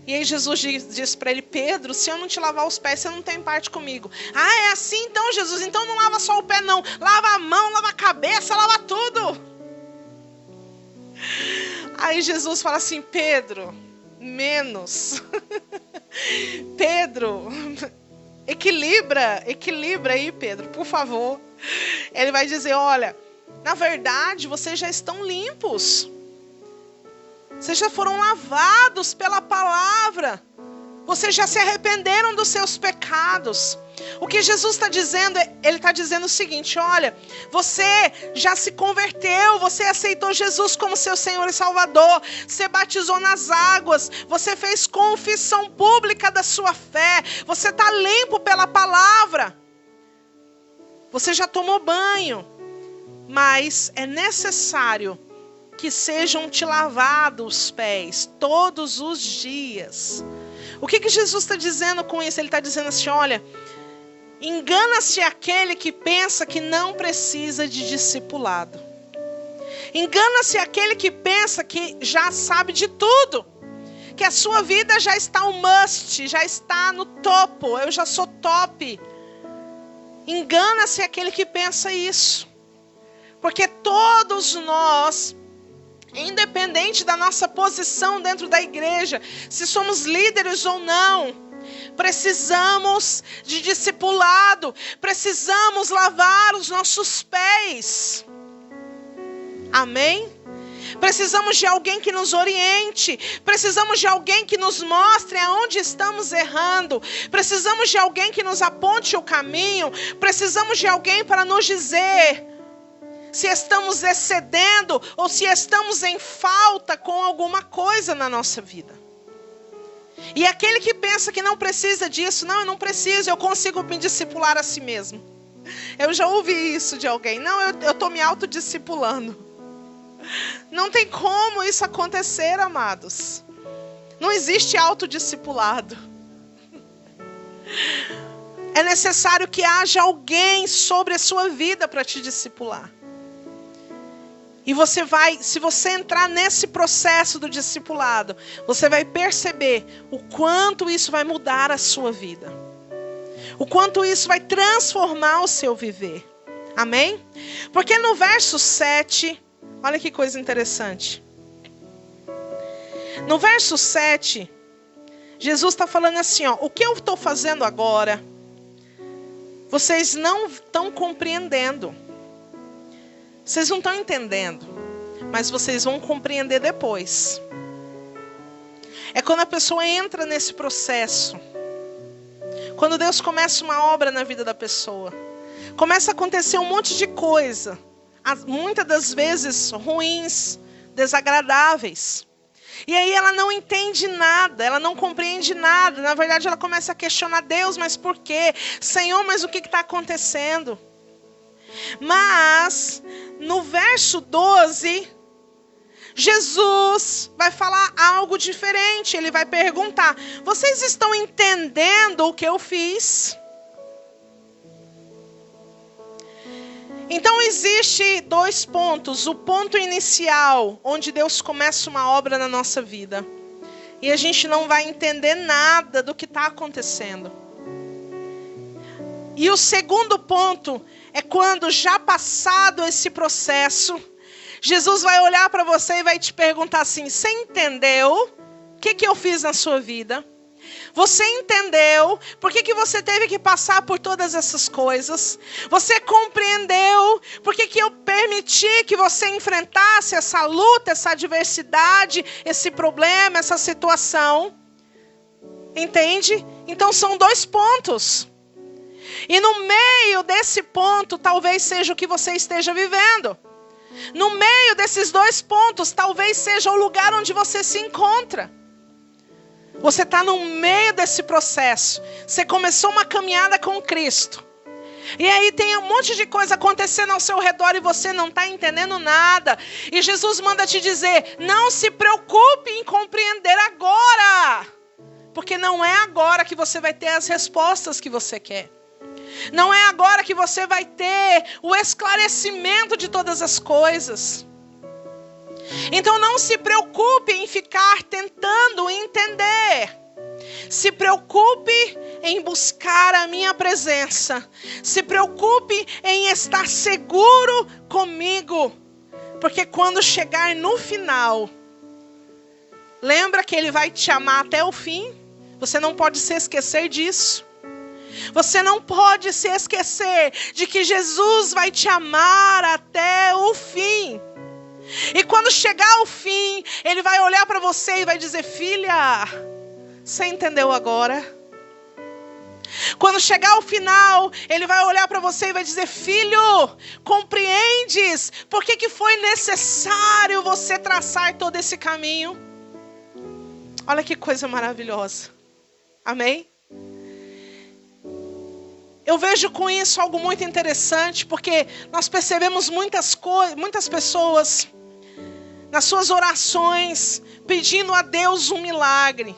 E aí Jesus diz para ele: Pedro, se eu não te lavar os pés, você não tem parte comigo. Ah, é assim então, Jesus? Então não lava só o pé não. Lava a mão, lava a cabeça, lava tudo. Aí Jesus fala assim: Pedro, menos. Pedro, equilibra aí, Pedro, por favor. Ele vai dizer: olha, na verdade, vocês já estão limpos. Vocês já foram lavados pela palavra. Vocês já se arrependeram dos seus pecados. O que Jesus está dizendo, ele está dizendo o seguinte: olha, você já se converteu, você aceitou Jesus como seu Senhor e Salvador, você batizou nas águas, você fez confissão pública da sua fé, você está limpo pela palavra, você já tomou banho, mas é necessário que sejam te lavados os pés todos os dias. O que Jesus está dizendo com isso? Ele está dizendo assim: olha, engana-se aquele que pensa que não precisa de discipulado. Engana-se aquele que pensa que já sabe de tudo, que a sua vida já está um must, já está no topo, eu já sou top. Engana-se aquele que pensa isso, porque todos nós, independente da nossa posição dentro da igreja, se somos líderes ou não, precisamos de discipulado, precisamos lavar os nossos pés. Amém? Precisamos de alguém que nos oriente, precisamos de alguém que nos mostre aonde estamos errando, precisamos de alguém que nos aponte o caminho, precisamos de alguém para nos dizer se estamos excedendo ou se estamos em falta com alguma coisa na nossa vida. E aquele que pensa que não precisa disso: não, eu não preciso, eu consigo me discipular a si mesmo. Eu já ouvi isso de alguém: não, eu estou me autodiscipulando. Não tem como isso acontecer, amados. Não existe autodiscipulado. É necessário que haja alguém sobre a sua vida para te discipular. E você vai, se você entrar nesse processo do discipulado, você vai perceber o quanto isso vai mudar a sua vida. O quanto isso vai transformar o seu viver. Amém? Porque no verso 7, olha que coisa interessante. No verso 7, Jesus está falando assim, ó: o que eu estou fazendo agora, vocês não estão compreendendo. Vocês não estão entendendo, mas vocês vão compreender depois. É quando a pessoa entra nesse processo. Quando Deus começa uma obra na vida da pessoa. Começa a acontecer um monte de coisa. Muitas das vezes ruins, desagradáveis. E aí ela não entende nada, ela não compreende nada. Na verdade ela começa a questionar Deus: mas por quê? Senhor, mas o que está acontecendo? Mas no verso 12, Jesus vai falar algo diferente. Ele vai perguntar: vocês estão entendendo o que eu fiz? Então existe 2 pontos. O ponto inicial, onde Deus começa uma obra na nossa vida, e a gente não vai entender nada do que está acontecendo. E o segundo ponto é quando, já passado esse processo, Jesus vai olhar para você e vai te perguntar assim: você entendeu o que eu fiz na sua vida? Você entendeu por que você teve que passar por todas essas coisas? Você compreendeu por que eu permiti que você enfrentasse essa luta, essa adversidade, esse problema, essa situação? Entende? Então são 2 pontos. E no meio desse ponto, talvez seja o que você esteja vivendo. No meio desses 2 pontos, talvez seja o lugar onde você se encontra. Você está no meio desse processo. Você começou uma caminhada com Cristo. E aí tem um monte de coisa acontecendo ao seu redor e você não está entendendo nada. E Jesus manda te dizer: não se preocupe em compreender agora. Porque não é agora que você vai ter as respostas que você quer. Não é agora que você vai ter o esclarecimento de todas as coisas. Então não se preocupe em ficar tentando entender. Se preocupe em buscar a minha presença. Se preocupe em estar seguro comigo. Porque quando chegar no final, lembra que Ele vai te amar até o fim? Você não pode se esquecer disso. Você não pode se esquecer de que Jesus vai te amar até o fim. E quando chegar o fim, Ele vai olhar para você e vai dizer: filha, você entendeu agora? Quando chegar o final, Ele vai olhar para você e vai dizer: filho, compreendes por que foi necessário você traçar todo esse caminho? Olha que coisa maravilhosa. Amém? Eu vejo com isso algo muito interessante, porque nós percebemos muitas pessoas nas suas orações pedindo a Deus um milagre.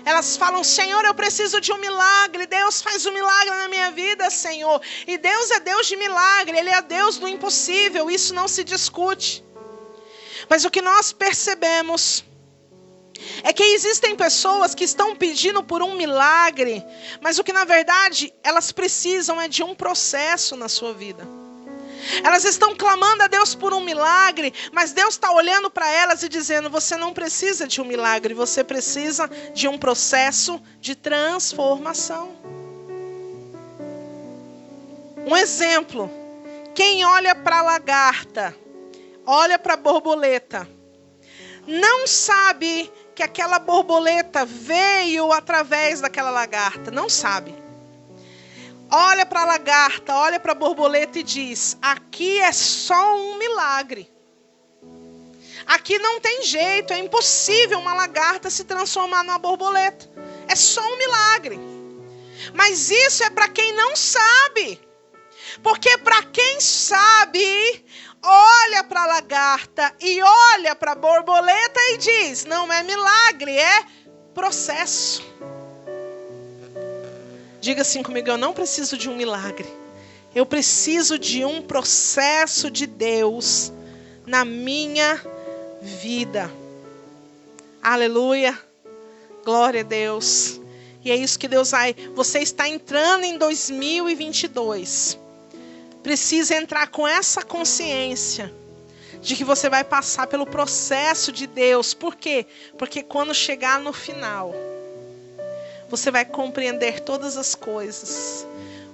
Elas falam: Senhor, eu preciso de um milagre. Deus, faz um milagre na minha vida, Senhor. E Deus é Deus de milagre. Ele é Deus do impossível. Isso não se discute. Mas o que nós percebemos é que existem pessoas que estão pedindo por um milagre, mas o que na verdade elas precisam é de um processo na sua vida. Elas estão clamando a Deus por um milagre, mas Deus está olhando para elas e dizendo: você não precisa de um milagre, você precisa de um processo de transformação. Um exemplo: quem olha para a lagarta, olha para a borboleta, não sabe que aquela borboleta veio através daquela lagarta. Não sabe. Olha para a lagarta, olha para a borboleta e diz: aqui é só um milagre. Aqui não tem jeito, é impossível uma lagarta se transformar numa borboleta. É só um milagre. Mas isso é para quem não sabe. Porque para quem sabe, olha para a lagarta e olha para a borboleta e diz: não é milagre, é processo. Diga assim comigo: eu não preciso de um milagre. Eu preciso de um processo de Deus na minha vida. Aleluia. Glória a Deus. E é isso que Deus vai. Você está entrando em 2022. Precisa entrar com essa consciência de que você vai passar pelo processo de Deus. Por quê? Porque quando chegar no final, você vai compreender todas as coisas.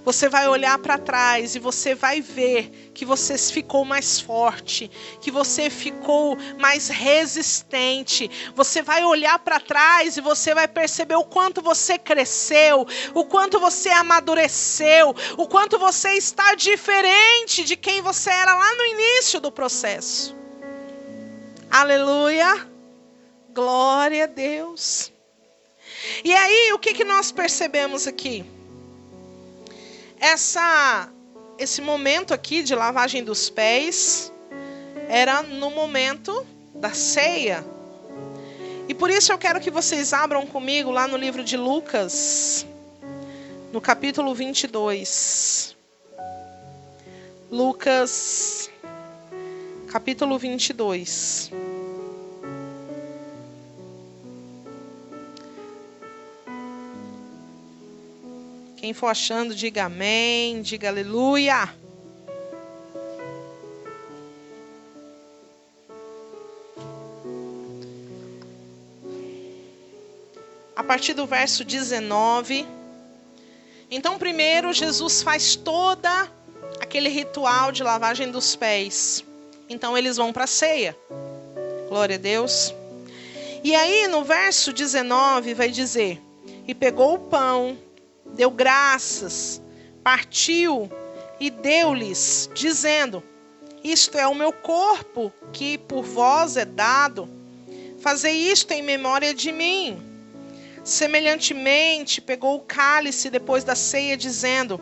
Você vai olhar para trás e você vai ver que você ficou mais forte, que você ficou mais resistente. Você vai olhar para trás e você vai perceber o quanto você cresceu, o quanto você amadureceu, o quanto você está diferente de quem você era lá no início do processo. Aleluia! Glória a Deus! E aí, o que nós percebemos aqui? Esse momento aqui de lavagem dos pés era no momento da ceia. E por isso eu quero que vocês abram comigo lá no livro de Lucas, no capítulo 22. Lucas, capítulo 22. Quem for achando, diga amém, diga aleluia. A partir do verso 19. Então, primeiro, Jesus faz toda aquele ritual de lavagem dos pés. Então, eles vão para a ceia. Glória a Deus. E aí, no verso 19, vai dizer: e pegou o pão, deu graças, partiu e deu-lhes, dizendo: isto é o meu corpo, que por vós é dado. Fazei isto em memória de mim. Semelhantemente, pegou o cálice depois da ceia, dizendo: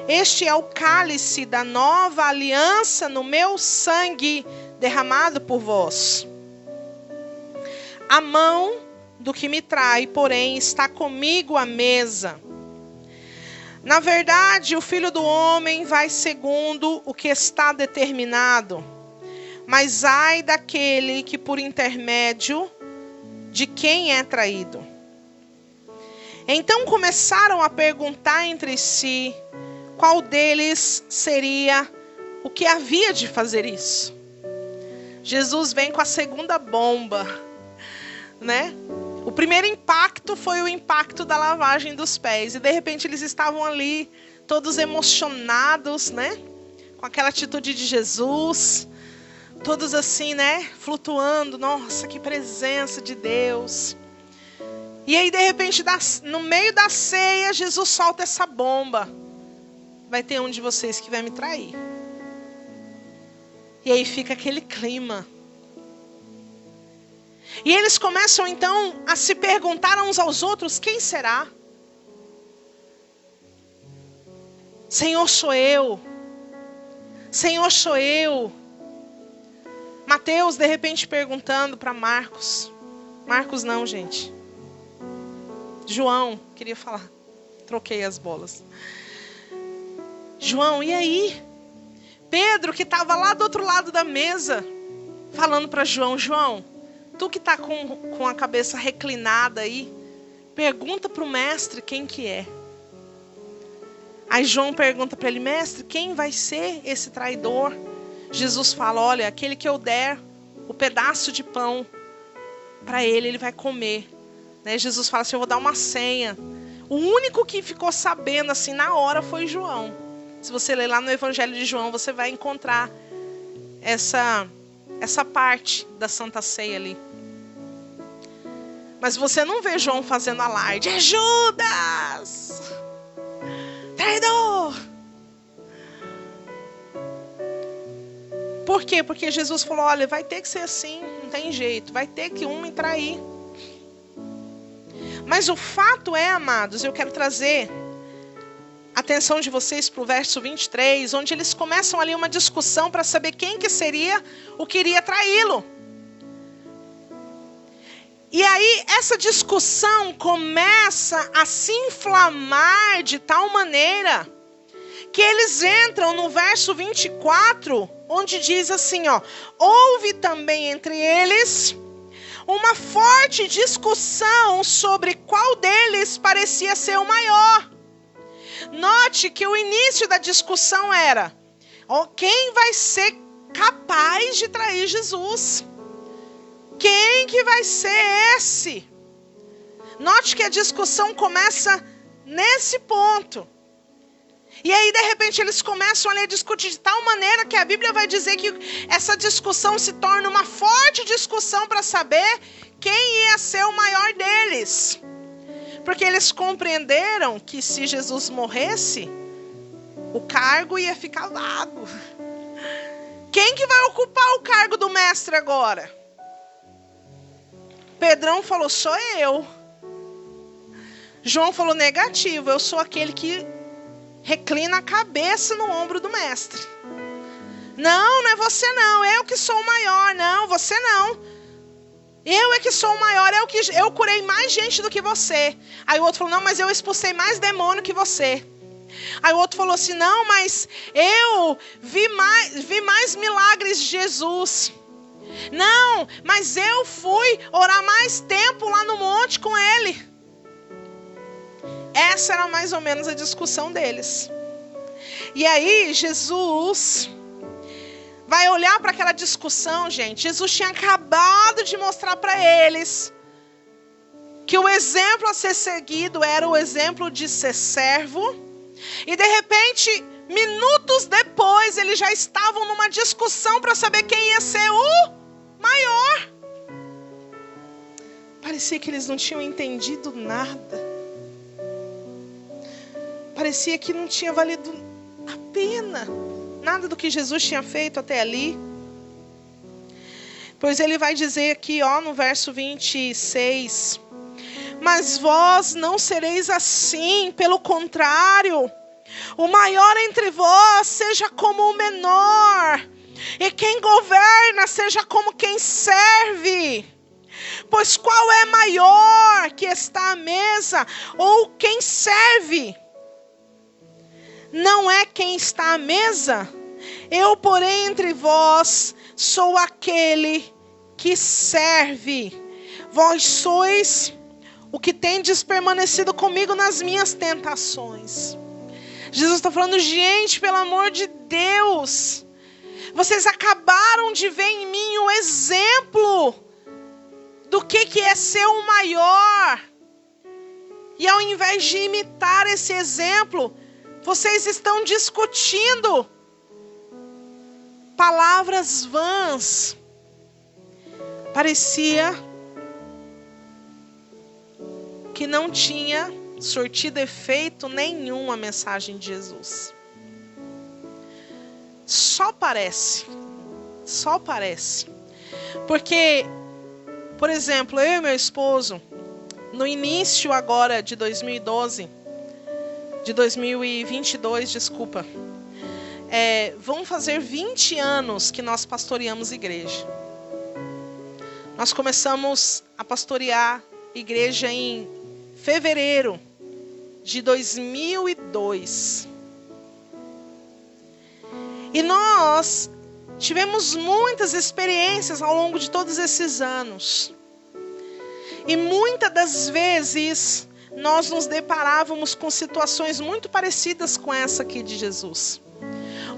este é o cálice da nova aliança no meu sangue, derramado por vós. A mão do que me trai, porém, está comigo à mesa. Na verdade, o Filho do Homem vai segundo o que está determinado, mas ai daquele que por intermédio de quem é traído. Então começaram a perguntar entre si qual deles seria o que havia de fazer isso. Jesus vem com a segunda bomba, né? O primeiro impacto foi o impacto da lavagem dos pés. E de repente eles estavam ali, todos emocionados, né? Com aquela atitude de Jesus. Todos assim, né? Flutuando. Nossa, que presença de Deus. E aí de repente, no meio da ceia, Jesus solta essa bomba. Vai ter um de vocês que vai me trair. E aí fica aquele clima. E eles começam então a se perguntar uns aos outros: quem será? Senhor, sou eu. Senhor, sou eu. Mateus de repente perguntando para Marcos. Marcos não, gente. João, queria falar. Troquei as bolas. João, e aí? Pedro, que estava lá do outro lado da mesa, falando para João: João, tu que está com a cabeça reclinada aí, pergunta para o mestre quem que é. Aí João pergunta para ele: mestre, quem vai ser esse traidor? Jesus fala: olha, aquele que eu der o pedaço de pão para ele, ele vai comer. Né? Jesus fala assim: eu vou dar uma senha. O único que ficou sabendo assim na hora foi João. Se você ler lá no Evangelho de João, você vai encontrar essa parte da Santa Ceia ali. Mas você não vê João fazendo alarde: é Judas, traidor. Por quê? Porque Jesus falou: olha, vai ter que ser assim, não tem jeito, vai ter que um me trair. Mas o fato é, amados, eu quero trazer a atenção de vocês para o verso 23, onde eles começam ali uma discussão para saber quem que seria o que iria traí-lo. E aí essa discussão começa a se inflamar de tal maneira que eles entram no verso 24, onde diz assim, ó: houve também entre eles uma forte discussão sobre qual deles parecia ser o maior. Note que o início da discussão era: quem vai ser capaz de trair Jesus? Quem que vai ser esse? Note que a discussão começa nesse ponto. E aí, de repente, eles começam a discutir de tal maneira que a Bíblia vai dizer que essa discussão se torna uma forte discussão para saber quem ia ser o maior deles. Porque eles compreenderam que se Jesus morresse, o cargo ia ficar vago. Quem que vai ocupar o cargo do mestre agora? Pedrão falou: sou eu. João falou: negativo, eu sou aquele que reclina a cabeça no ombro do mestre. Não, não é você não, eu que sou o maior. Não, você não. Eu é que sou o maior, eu curei mais gente do que você. Aí o outro falou: não, mas eu expulsei mais demônio que você. Aí o outro falou assim: não, mas eu vi mais milagres de Jesus. Não, mas eu fui orar mais tempo lá no monte com ele. Essa era mais ou menos a discussão deles. E aí Jesus vai olhar para aquela discussão, gente. Jesus tinha acabado de mostrar para eles que o exemplo a ser seguido era o exemplo de ser servo. E de repente, minutos depois, eles já estavam numa discussão para saber quem ia ser o maior. Parecia que eles não tinham entendido nada. Parecia que não tinha valido a pena nada do que Jesus tinha feito até ali. Pois ele vai dizer aqui, ó, no verso 26: mas vós não sereis assim, pelo contrário, o maior entre vós seja como o menor, e quem governa seja como quem serve. Pois qual é maior que está à mesa, ou quem serve? Não é quem está à mesa? Eu, porém, entre vós sou aquele que serve. Vós sois o que tendes permanecido comigo nas minhas tentações. Jesus está falando, gente, pelo amor de Deus, vocês acabaram de ver em mim o exemplo do que é ser o maior. E ao invés de imitar esse exemplo, vocês estão discutindo palavras vãs. Parecia que não tinha surtido efeito nenhum a mensagem de Jesus. Só parece. Porque, por exemplo, eu e meu esposo, no início agora de 2022, vão fazer 20 anos que nós pastoreamos igreja. Nós começamos a pastorear igreja em fevereiro de 2002. E nós tivemos muitas experiências ao longo de todos esses anos. E muitas das vezes nós nos deparávamos com situações muito parecidas com essa aqui de Jesus.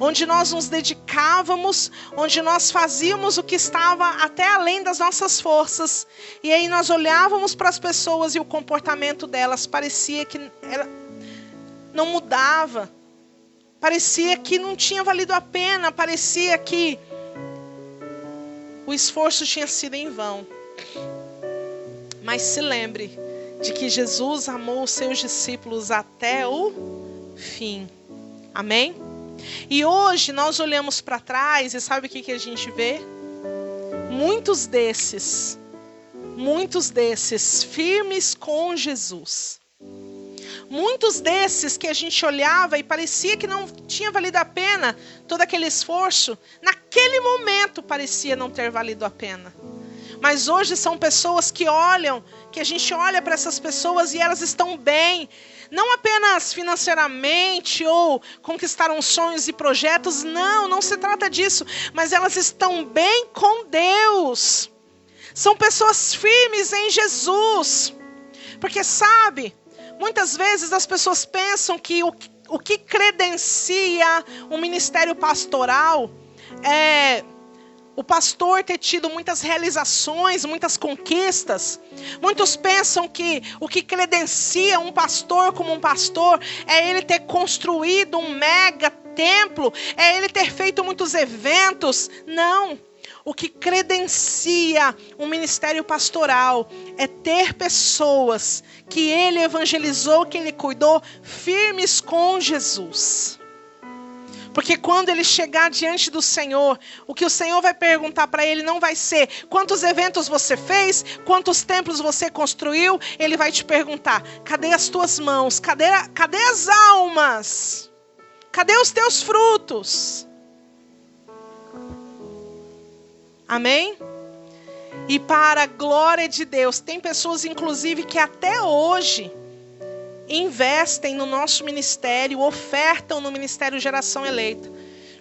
Onde nós nos dedicávamos, onde nós fazíamos o que estava até além das nossas forças. E aí nós olhávamos para as pessoas e o comportamento delas parecia que não mudava. Parecia que não tinha valido a pena, parecia que o esforço tinha sido em vão. Mas se lembre de que Jesus amou os seus discípulos até o fim. Amém? E hoje nós olhamos para trás e sabe o que a gente vê? Muitos desses firmes com Jesus. Muitos desses que a gente olhava e parecia que não tinha valido a pena todo aquele esforço, naquele momento parecia não ter valido a pena. Mas hoje são pessoas que a gente olha para essas pessoas e elas estão bem. Não apenas financeiramente ou conquistaram sonhos e projetos. Não se trata disso. Mas elas estão bem com Deus. São pessoas firmes em Jesus. Porque sabe, muitas vezes as pessoas pensam que o que credencia um ministério pastoral é o pastor ter tido muitas realizações, muitas conquistas. Muitos pensam que o que credencia um pastor como um pastor é ele ter construído um mega templo, é ele ter feito muitos eventos. Não. O que credencia um ministério pastoral é ter pessoas que ele evangelizou, que ele cuidou, firmes com Jesus. Porque quando ele chegar diante do Senhor, o que o Senhor vai perguntar para ele não vai ser quantos eventos você fez, quantos templos você construiu. Ele vai te perguntar, cadê as tuas mãos? Cadê as almas? Cadê os teus frutos? Amém? E para a glória de Deus, tem pessoas inclusive que até hoje investem no nosso ministério, ofertam no Ministério Geração Eleita.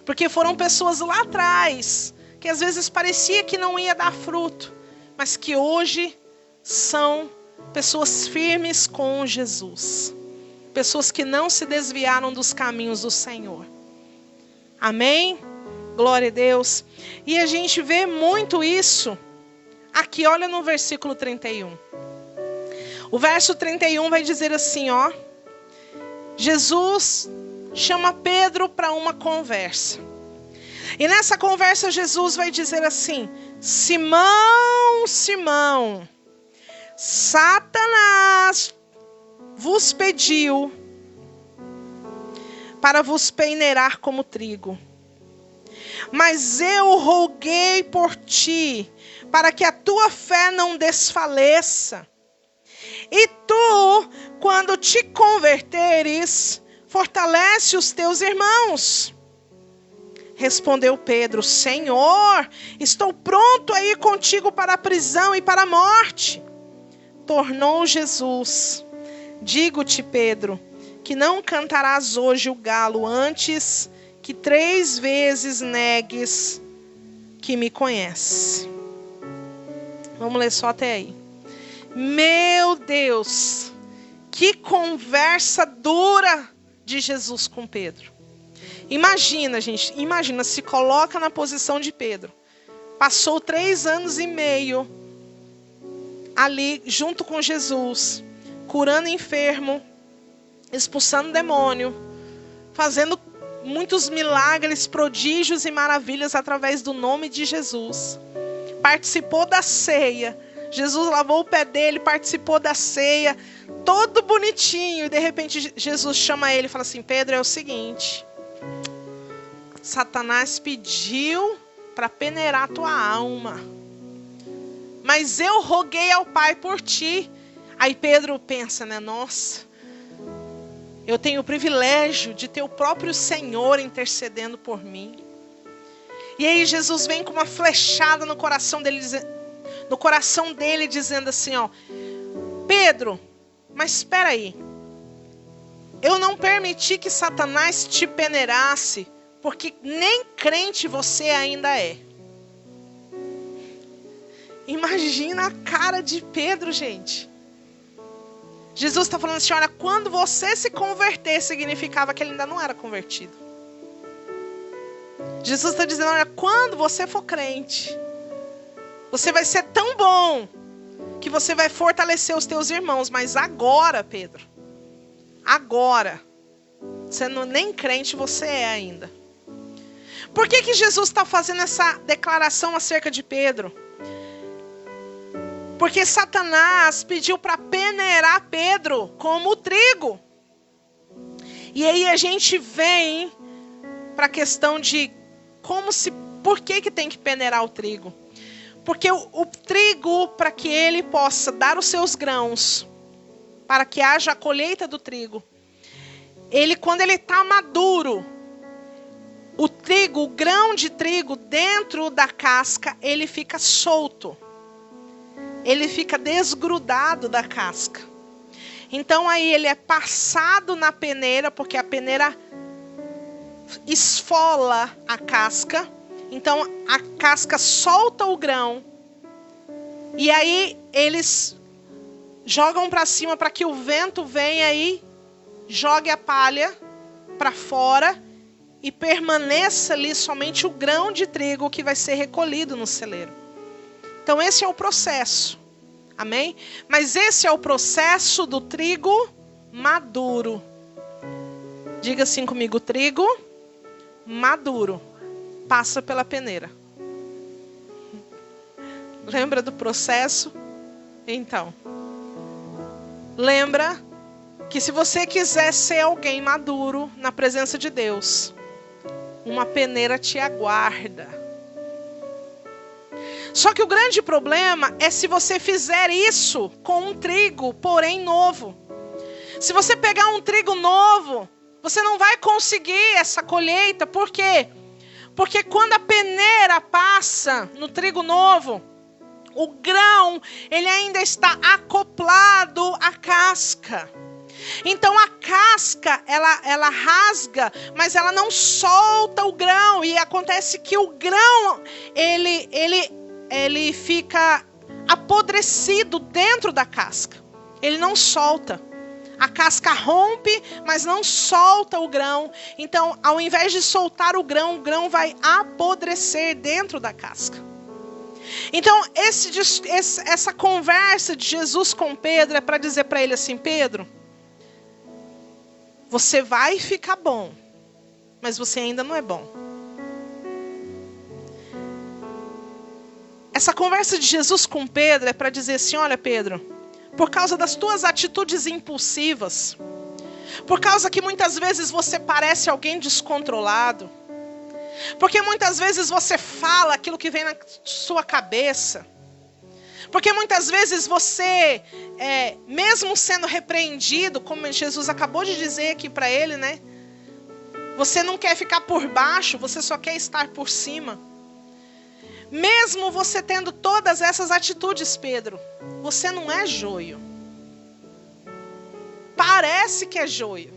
Porque foram pessoas lá atrás, que às vezes parecia que não ia dar fruto, mas que hoje são pessoas firmes com Jesus. Pessoas que não se desviaram dos caminhos do Senhor. Amém? Glória a Deus. E a gente vê muito isso aqui, olha no versículo 31. O verso 31 vai dizer assim, ó. Jesus chama Pedro para uma conversa. E nessa conversa Jesus vai dizer assim: Simão, Simão, Satanás vos pediu para vos peneirar como trigo. Mas eu roguei por ti, para que a tua fé não desfaleça. E tu, quando te converteres, fortalece os teus irmãos. Respondeu Pedro: Senhor, estou pronto a ir contigo para a prisão e para a morte. Tornou Jesus: Digo-te, Pedro, que não cantarás hoje o galo antes que 3 vezes negues que me conhece. Vamos ler só até aí. Meu Deus, que conversa dura de Jesus com Pedro. Imagina, gente, imagina, se coloca na posição de Pedro. Passou 3 anos e meio ali junto com Jesus, curando enfermo, expulsando demônio, fazendo muitos milagres, prodígios e maravilhas através do nome de Jesus. Participou da ceia. Jesus lavou o pé dele, participou da ceia, todo bonitinho. E de repente Jesus chama ele e fala assim: Pedro, é o seguinte, Satanás pediu para peneirar a tua alma, mas eu roguei ao Pai por ti. Aí Pedro pensa, né? Nossa, eu tenho o privilégio de ter o próprio Senhor intercedendo por mim. E aí Jesus vem com uma flechada no coração dele, dizendo assim, ó: Pedro, mas espera aí, eu não permiti que Satanás te peneirasse, porque nem crente você ainda é. Imagina a cara de Pedro, gente. Jesus está falando assim: olha, quando você se converter, significava que ele ainda não era convertido. Jesus está dizendo: olha, quando você for crente, você vai ser tão bom que você vai fortalecer os teus irmãos. Mas agora, Pedro, agora, você não, nem crente você é ainda. Por que Jesus está fazendo essa declaração acerca de Pedro? Porque Satanás pediu para peneirar Pedro como o trigo. E aí a gente vem para a questão de por que tem que peneirar o trigo? Porque o trigo, para que ele possa dar os seus grãos, para que haja a colheita do trigo, quando ele está maduro, o grão de trigo dentro da casca, ele fica solto. Ele fica desgrudado da casca. Então aí ele é passado na peneira, porque a peneira esfola a casca. Então a casca solta o grão. E aí eles jogam para cima para que o vento venha e jogue a palha para fora e permaneça ali somente o grão de trigo que vai ser recolhido no celeiro. Então esse é o processo, amém? Mas esse é o processo do trigo maduro. Diga assim comigo: trigo maduro passa pela peneira. Lembra do processo? Então, lembra que se você quiser ser alguém maduro na presença de Deus, uma peneira te aguarda. Só que o grande problema é se você fizer isso com um trigo, porém novo. Se você pegar um trigo novo, você não vai conseguir essa colheita. Por quê? Porque quando a peneira passa no trigo novo, o grão, ele ainda está acoplado à casca. Então a casca, ela rasga, mas ela não solta o grão. E acontece que o grão, ele fica apodrecido dentro da casca. Ele não solta. A casca rompe, mas não solta o grão. Então, ao invés de soltar o grão vai apodrecer dentro da casca. Então, essa conversa de Jesus com Pedro é para dizer para ele assim: Pedro, você vai ficar bom, mas você ainda não é bom. Essa conversa de Jesus com Pedro é para dizer assim: olha, Pedro, por causa das tuas atitudes impulsivas, por causa que muitas vezes você parece alguém descontrolado, porque muitas vezes você fala aquilo que vem na sua cabeça, porque muitas vezes você, mesmo sendo repreendido, como Jesus acabou de dizer aqui para ele, né? Você não quer ficar por baixo, você só quer estar por cima. Mesmo você tendo todas essas atitudes, Pedro, você não é joio. Parece que é joio.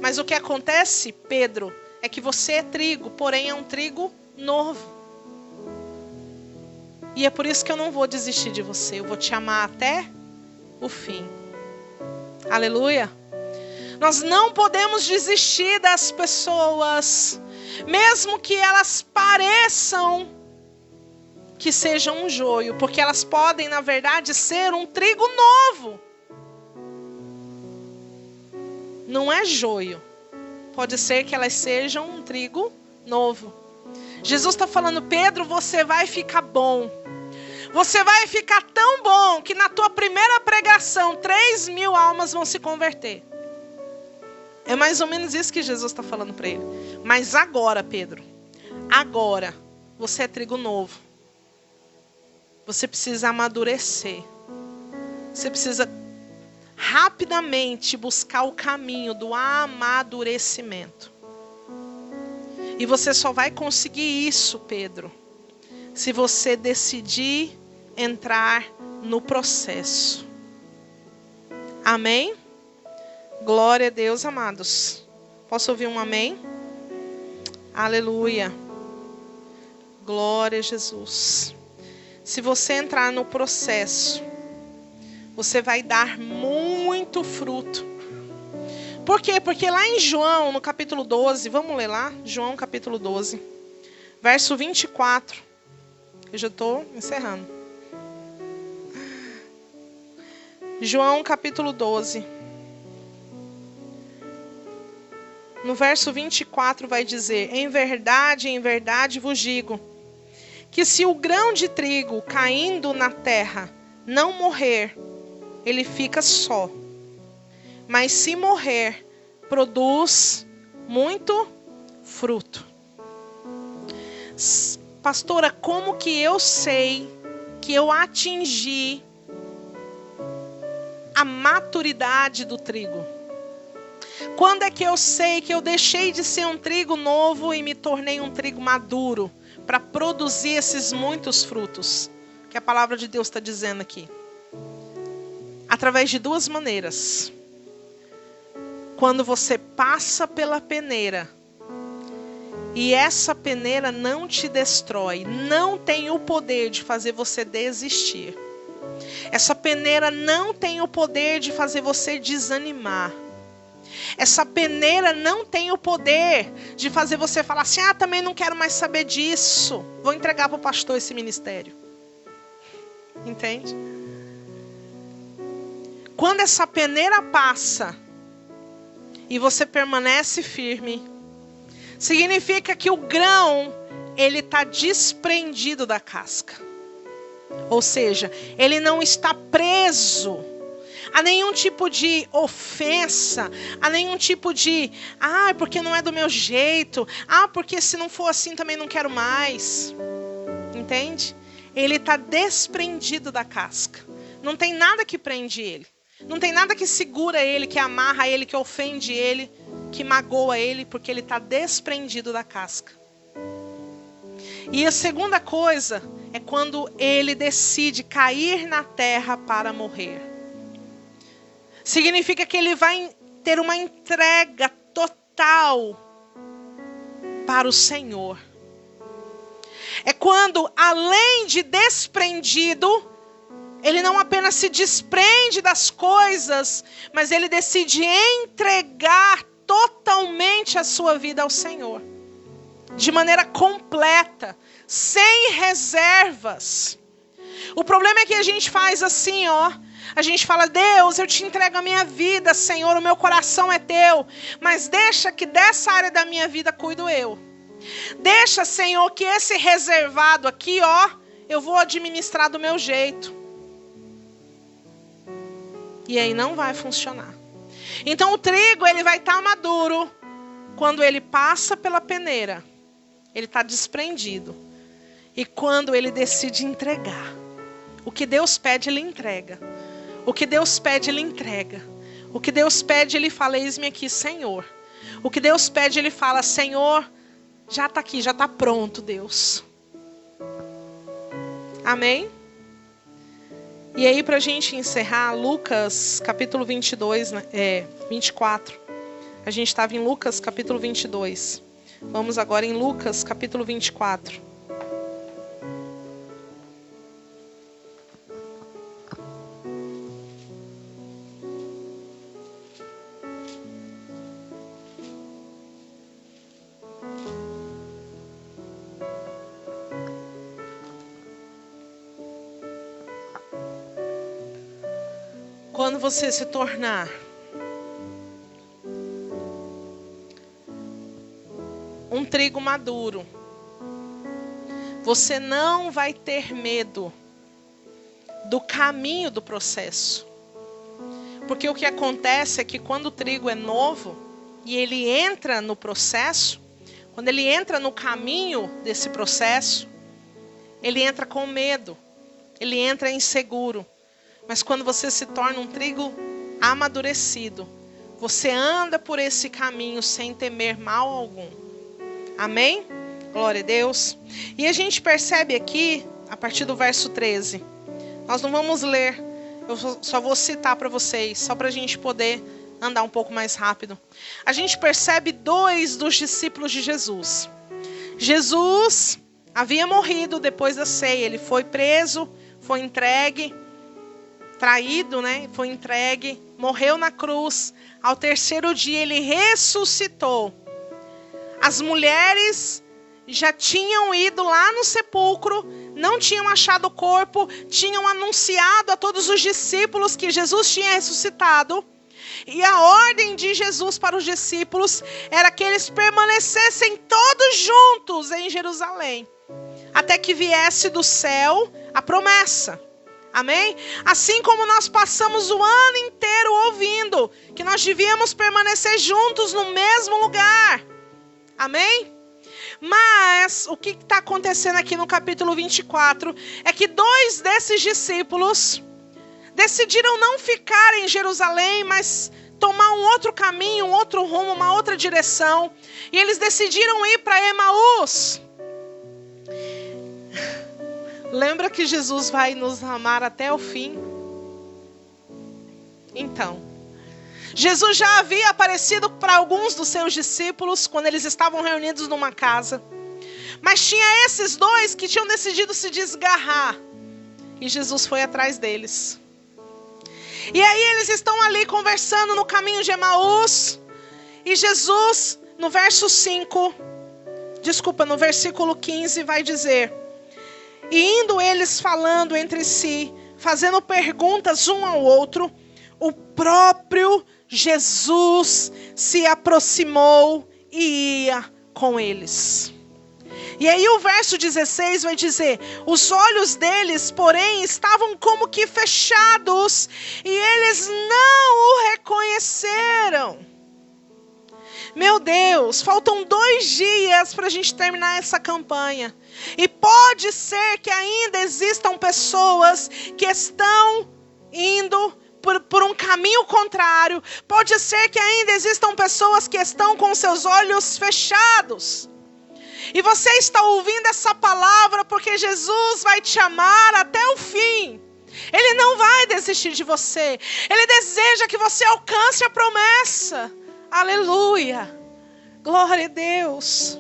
Mas o que acontece, Pedro, é que você é trigo, porém é um trigo novo. E é por isso que eu não vou desistir de você. Eu vou te amar até o fim. Aleluia. Nós não podemos desistir das pessoas, mesmo que elas pareçam que sejam um joio, porque elas podem, na verdade, ser um trigo novo. Não é joio. Pode ser que elas sejam um trigo novo. Jesus está falando: Pedro, você vai ficar bom. Você vai ficar tão bom que na tua primeira pregação 3.000 almas vão se converter. É mais ou menos isso que Jesus está falando para ele. Mas agora, Pedro, agora você é trigo novo. Você precisa amadurecer. Você precisa rapidamente buscar o caminho do amadurecimento. E você só vai conseguir isso, Pedro, se você decidir entrar no processo. Amém? Glória a Deus, amados. Posso ouvir um amém? Aleluia. Glória a Jesus. Se você entrar no processo, você vai dar muito fruto. Por quê? Porque lá em João, no capítulo 12, vamos ler lá? João capítulo 12, verso 24. Eu já estou encerrando. João capítulo 12. No verso 24 vai dizer: em verdade vos digo, que se o grão de trigo caindo na terra não morrer, ele fica só. Mas se morrer, produz muito fruto. Pastora, como que eu sei que eu atingi a maturidade do trigo? Quando é que eu sei que eu deixei de ser um trigo novo e me tornei um trigo maduro para produzir esses muitos frutos que a palavra de Deus está dizendo aqui? Através de duas maneiras. Quando você passa pela peneira e essa peneira não te destrói, não tem o poder de fazer você desistir. Essa peneira não tem o poder de fazer você desanimar. Essa peneira não tem o poder de fazer você falar assim: ah, também não quero mais saber disso, vou entregar para o pastor esse ministério. Entende? Quando essa peneira passa e você permanece firme, significa que o grão, ele está desprendido da casca. Ou seja, ele não está preso a nenhum tipo de ofensa, a nenhum tipo de, porque não é do meu jeito, porque se não for assim também não quero mais. Entende? Ele está desprendido da casca. Não tem nada que prende ele. Não tem nada que segura ele, que amarra ele, que ofende ele, que magoa ele, porque ele está desprendido da casca. E a segunda coisa é quando ele decide cair na terra para morrer. Significa que ele vai ter uma entrega total para o Senhor. É quando, além de desprendido, ele não apenas se desprende das coisas, mas ele decide entregar totalmente a sua vida ao Senhor. De maneira completa, sem reservas. O problema é que a gente faz assim, a gente fala: Deus, eu te entrego a minha vida, Senhor, o meu coração é teu. Mas deixa que dessa área da minha vida cuido eu. Deixa, Senhor, que esse reservado aqui, eu vou administrar do meu jeito. E aí não vai funcionar. Então o trigo, ele vai estar maduro quando ele passa pela peneira. Ele está desprendido. E quando ele decide entregar. O que Deus pede, ele entrega. O que Deus pede, ele entrega. O que Deus pede, ele fala: eis-me aqui, Senhor. O que Deus pede, ele fala: Senhor, já está aqui, já está pronto, Deus. Amém? E aí, para a gente encerrar, Lucas capítulo 24. A gente estava em Lucas capítulo 22. Vamos agora em Lucas capítulo 24. quando você se tornar um trigo maduro, você não vai ter medo do caminho do processo. Porque o que acontece é que quando o trigo é novo e ele entra no processo, quando ele entra no caminho desse processo, ele entra com medo, ele entra inseguro. Mas quando você se torna um trigo amadurecido, você anda por esse caminho sem temer mal algum. Amém? Glória a Deus. E a gente percebe aqui, a partir do verso 13, nós não vamos ler, eu só vou citar para vocês, só para a gente poder andar um pouco mais rápido. A gente percebe 2 dos discípulos de Jesus. Jesus havia morrido depois da ceia, ele foi preso, foi entregue, traído, né? Foi entregue, morreu na cruz. Ao 3º dia ele ressuscitou. As mulheres já tinham ido lá no sepulcro, não tinham achado o corpo, tinham anunciado a todos os discípulos que Jesus tinha ressuscitado. E a ordem de Jesus para os discípulos era que eles permanecessem todos juntos em Jerusalém, até que viesse do céu a promessa. Amém? Assim como nós passamos o ano inteiro ouvindo que nós devíamos permanecer juntos no mesmo lugar. Amém? Mas o que está acontecendo aqui no capítulo 24 é que 2 desses discípulos decidiram não ficar em Jerusalém, mas tomar um outro caminho, um outro rumo, uma outra direção. E eles decidiram ir para Emaús. Lembra que Jesus vai nos amar até o fim? Então, Jesus já havia aparecido para alguns dos seus discípulos quando eles estavam reunidos numa casa. Mas tinha esses 2 que tinham decidido se desgarrar. E Jesus foi atrás deles. E aí eles estão ali conversando no caminho de Emaús. E Jesus, no versículo 15, vai dizer: e indo eles falando entre si, fazendo perguntas um ao outro, o próprio Jesus se aproximou e ia com eles. E aí o verso 16 vai dizer: os olhos deles, porém, estavam como que fechados, e eles não o reconheceram. Meu Deus, faltam 2 dias para a gente terminar essa campanha. E pode ser que ainda existam pessoas que estão indo por um caminho contrário. Pode ser que ainda existam pessoas que estão com seus olhos fechados. E você está ouvindo essa palavra porque Jesus vai te amar até o fim. Ele não vai desistir de você. Ele deseja que você alcance a promessa. Aleluia. Glória a Deus.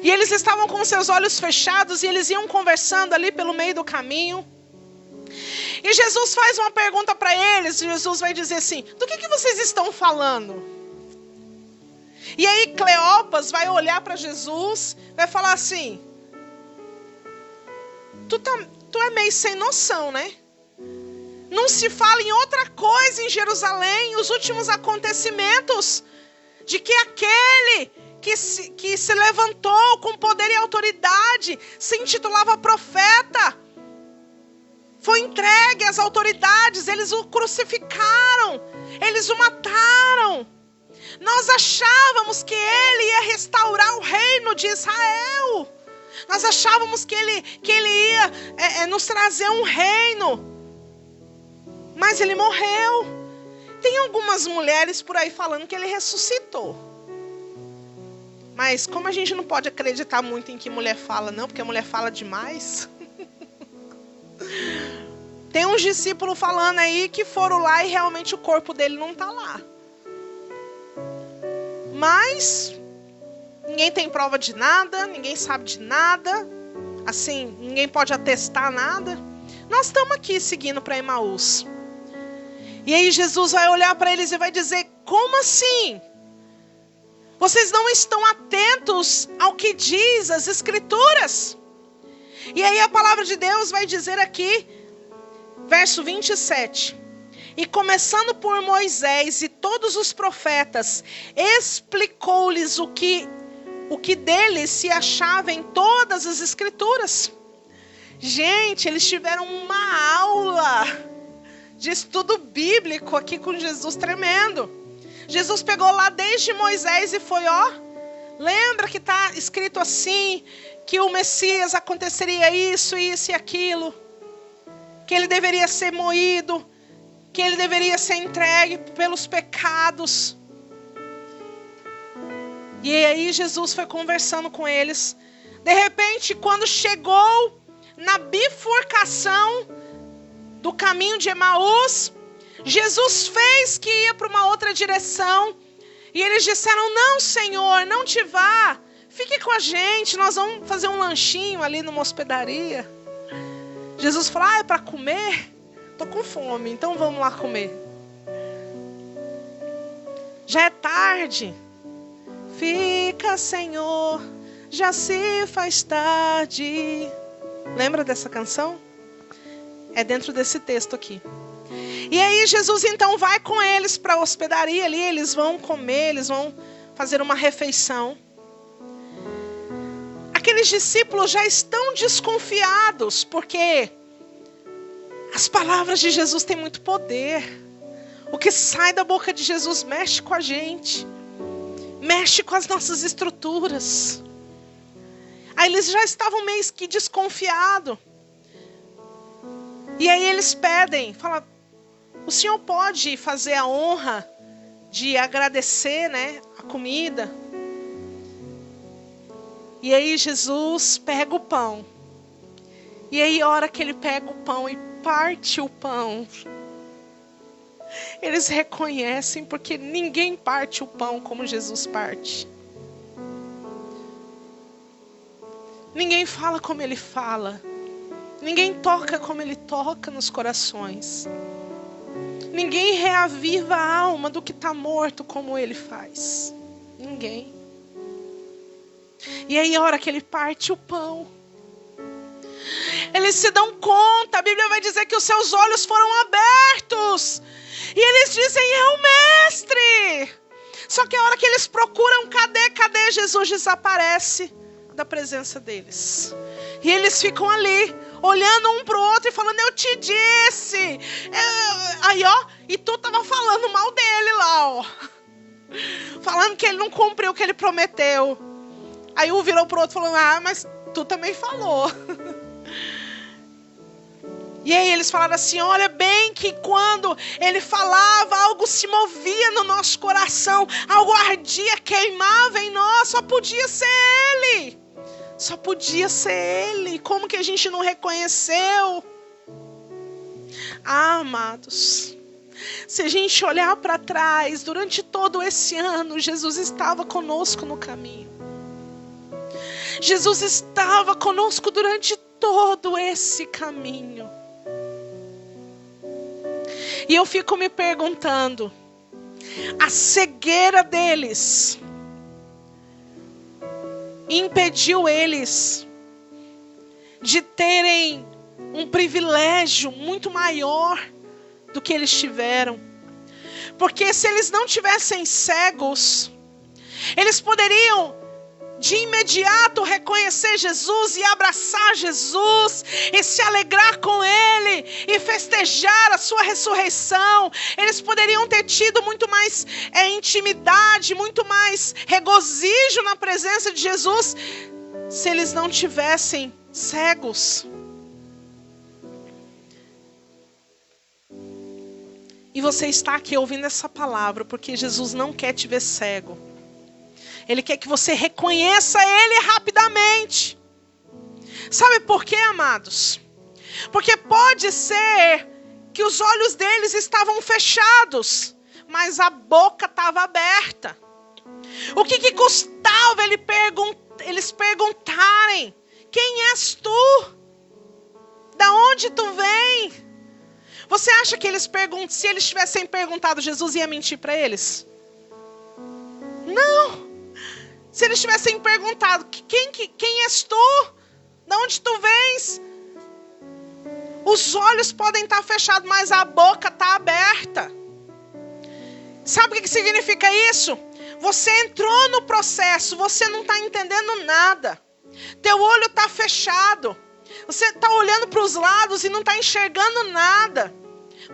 E eles estavam com seus olhos fechados e eles iam conversando ali pelo meio do caminho. E Jesus faz uma pergunta para eles. Jesus vai dizer assim: do que vocês estão falando? E aí Cleopas vai olhar para Jesus, vai falar assim: tu é meio sem noção, né? Não se fala em outra coisa em Jerusalém, os últimos acontecimentos, de que aquele que se levantou com poder e autoridade, se intitulava profeta, foi entregue às autoridades, eles o crucificaram, eles o mataram. Nós achávamos que ele ia restaurar o reino de Israel. Nós achávamos que ele ia nos trazer um reino. Mas ele morreu. Tem algumas mulheres por aí falando que ele ressuscitou. Mas como a gente não pode acreditar muito em que mulher fala, não, porque a mulher fala demais. Tem uns discípulos falando aí que foram lá e realmente o corpo dele não está lá. Mas ninguém tem prova de nada, ninguém sabe de nada. Assim, ninguém pode atestar nada. Nós estamos aqui seguindo para Emaús. E aí Jesus vai olhar para eles e vai dizer: como assim? Vocês não estão atentos ao que diz as Escrituras? E aí a palavra de Deus vai dizer aqui, verso 27. E começando por Moisés e todos os profetas, explicou-lhes o que deles se achava em todas as escrituras. Gente, eles tiveram uma aula de estudo bíblico aqui com Jesus tremendo. Jesus pegou lá desde Moisés e foi, lembra que está escrito assim, que o Messias aconteceria isso, isso e aquilo, que ele deveria ser moído, que ele deveria ser entregue pelos pecados. E aí Jesus foi conversando com eles. De repente, quando chegou na bifurcação do caminho de Emaús, Jesus fez que ia para uma outra direção. E eles disseram: não, Senhor, não te vá. Fique com a gente, nós vamos fazer um lanchinho ali numa hospedaria. Jesus falou: é para comer? Estou com fome, então vamos lá comer. Já é tarde. Fica, Senhor, já se faz tarde. Lembra dessa canção? É dentro desse texto aqui. E aí Jesus então vai com eles para a hospedaria ali. Eles vão comer, eles vão fazer uma refeição. Aqueles discípulos já estão desconfiados, porque as palavras de Jesus têm muito poder. O que sai da boca de Jesus mexe com a gente, mexe com as nossas estruturas. Aí eles já estavam meio que desconfiados. E aí eles pedem, falam: o senhor pode fazer a honra de agradecer, né, a comida? E aí Jesus pega o pão. E aí a hora que ele pega o pão e parte o pão, eles reconhecem, porque ninguém parte o pão como Jesus parte. Ninguém fala como ele fala. Ninguém toca como ele toca nos corações. Ninguém reaviva a alma do que está morto como ele faz. Ninguém. E aí a hora que ele parte o pão, eles se dão conta, a Bíblia vai dizer que os seus olhos foram abertos. E eles dizem: é o mestre. Só que a hora que eles procuram, cadê Jesus, desaparece da presença deles. E eles ficam ali, olhando um pro outro e falando: eu te disse. Aí e tu tava falando mal dele lá, falando que ele não cumpriu o que ele prometeu. Aí um virou pro outro falando: mas tu também falou. E aí eles falaram assim: olha bem que quando ele falava, algo se movia no nosso coração, algo ardia, queimava em nós, só podia ser ele. Só podia ser ele. Como que a gente não reconheceu? Amados, se a gente olhar para trás, durante todo esse ano, Jesus estava conosco no caminho. Jesus estava conosco durante todo esse caminho. E eu fico me perguntando, a cegueira deles impediu eles de terem um privilégio muito maior do que eles tiveram. Porque se eles não tivessem cegos, eles poderiam de imediato reconhecer Jesus e abraçar Jesus e se alegrar com Ele e festejar a sua ressurreição. Eles poderiam ter tido muito mais intimidade, muito mais regozijo na presença de Jesus se eles não tivessem cegos. E você está aqui ouvindo essa palavra porque Jesus não quer te ver cego. Ele quer que você reconheça Ele rapidamente. Sabe por quê, amados? Porque pode ser que os olhos deles estavam fechados, mas a boca estava aberta. O que custava eles perguntarem: quem és tu? Da onde tu vem? Você acha que se eles tivessem perguntado, Jesus ia mentir para eles? Não. Se eles tivessem perguntado: quem és tu? De onde tu vens? Os olhos podem estar fechados, mas a boca está aberta. Sabe o que significa isso? Você entrou no processo, você não está entendendo nada. Teu olho está fechado. Você está olhando para os lados e não está enxergando nada.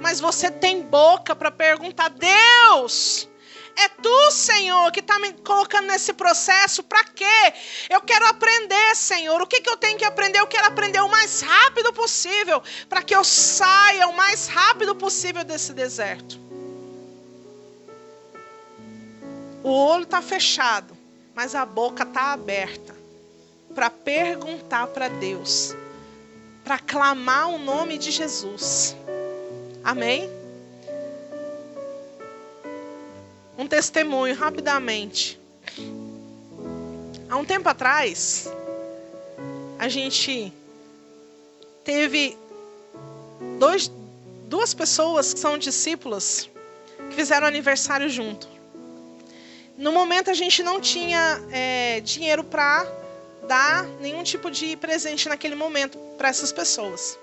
Mas você tem boca para perguntar: Deus, é Tu, Senhor, que está me colocando nesse processo? Para quê? Eu quero aprender, Senhor. O que eu tenho que aprender? Eu quero aprender o mais rápido possível, para que eu saia o mais rápido possível desse deserto. O olho está fechado, mas a boca está aberta para perguntar para Deus, para clamar o nome de Jesus. Amém? Um testemunho, rapidamente. Há um tempo atrás, a gente teve duas pessoas que são discípulas que fizeram aniversário junto. No momento a gente não tinha dinheiro para dar nenhum tipo de presente naquele momento para essas pessoas.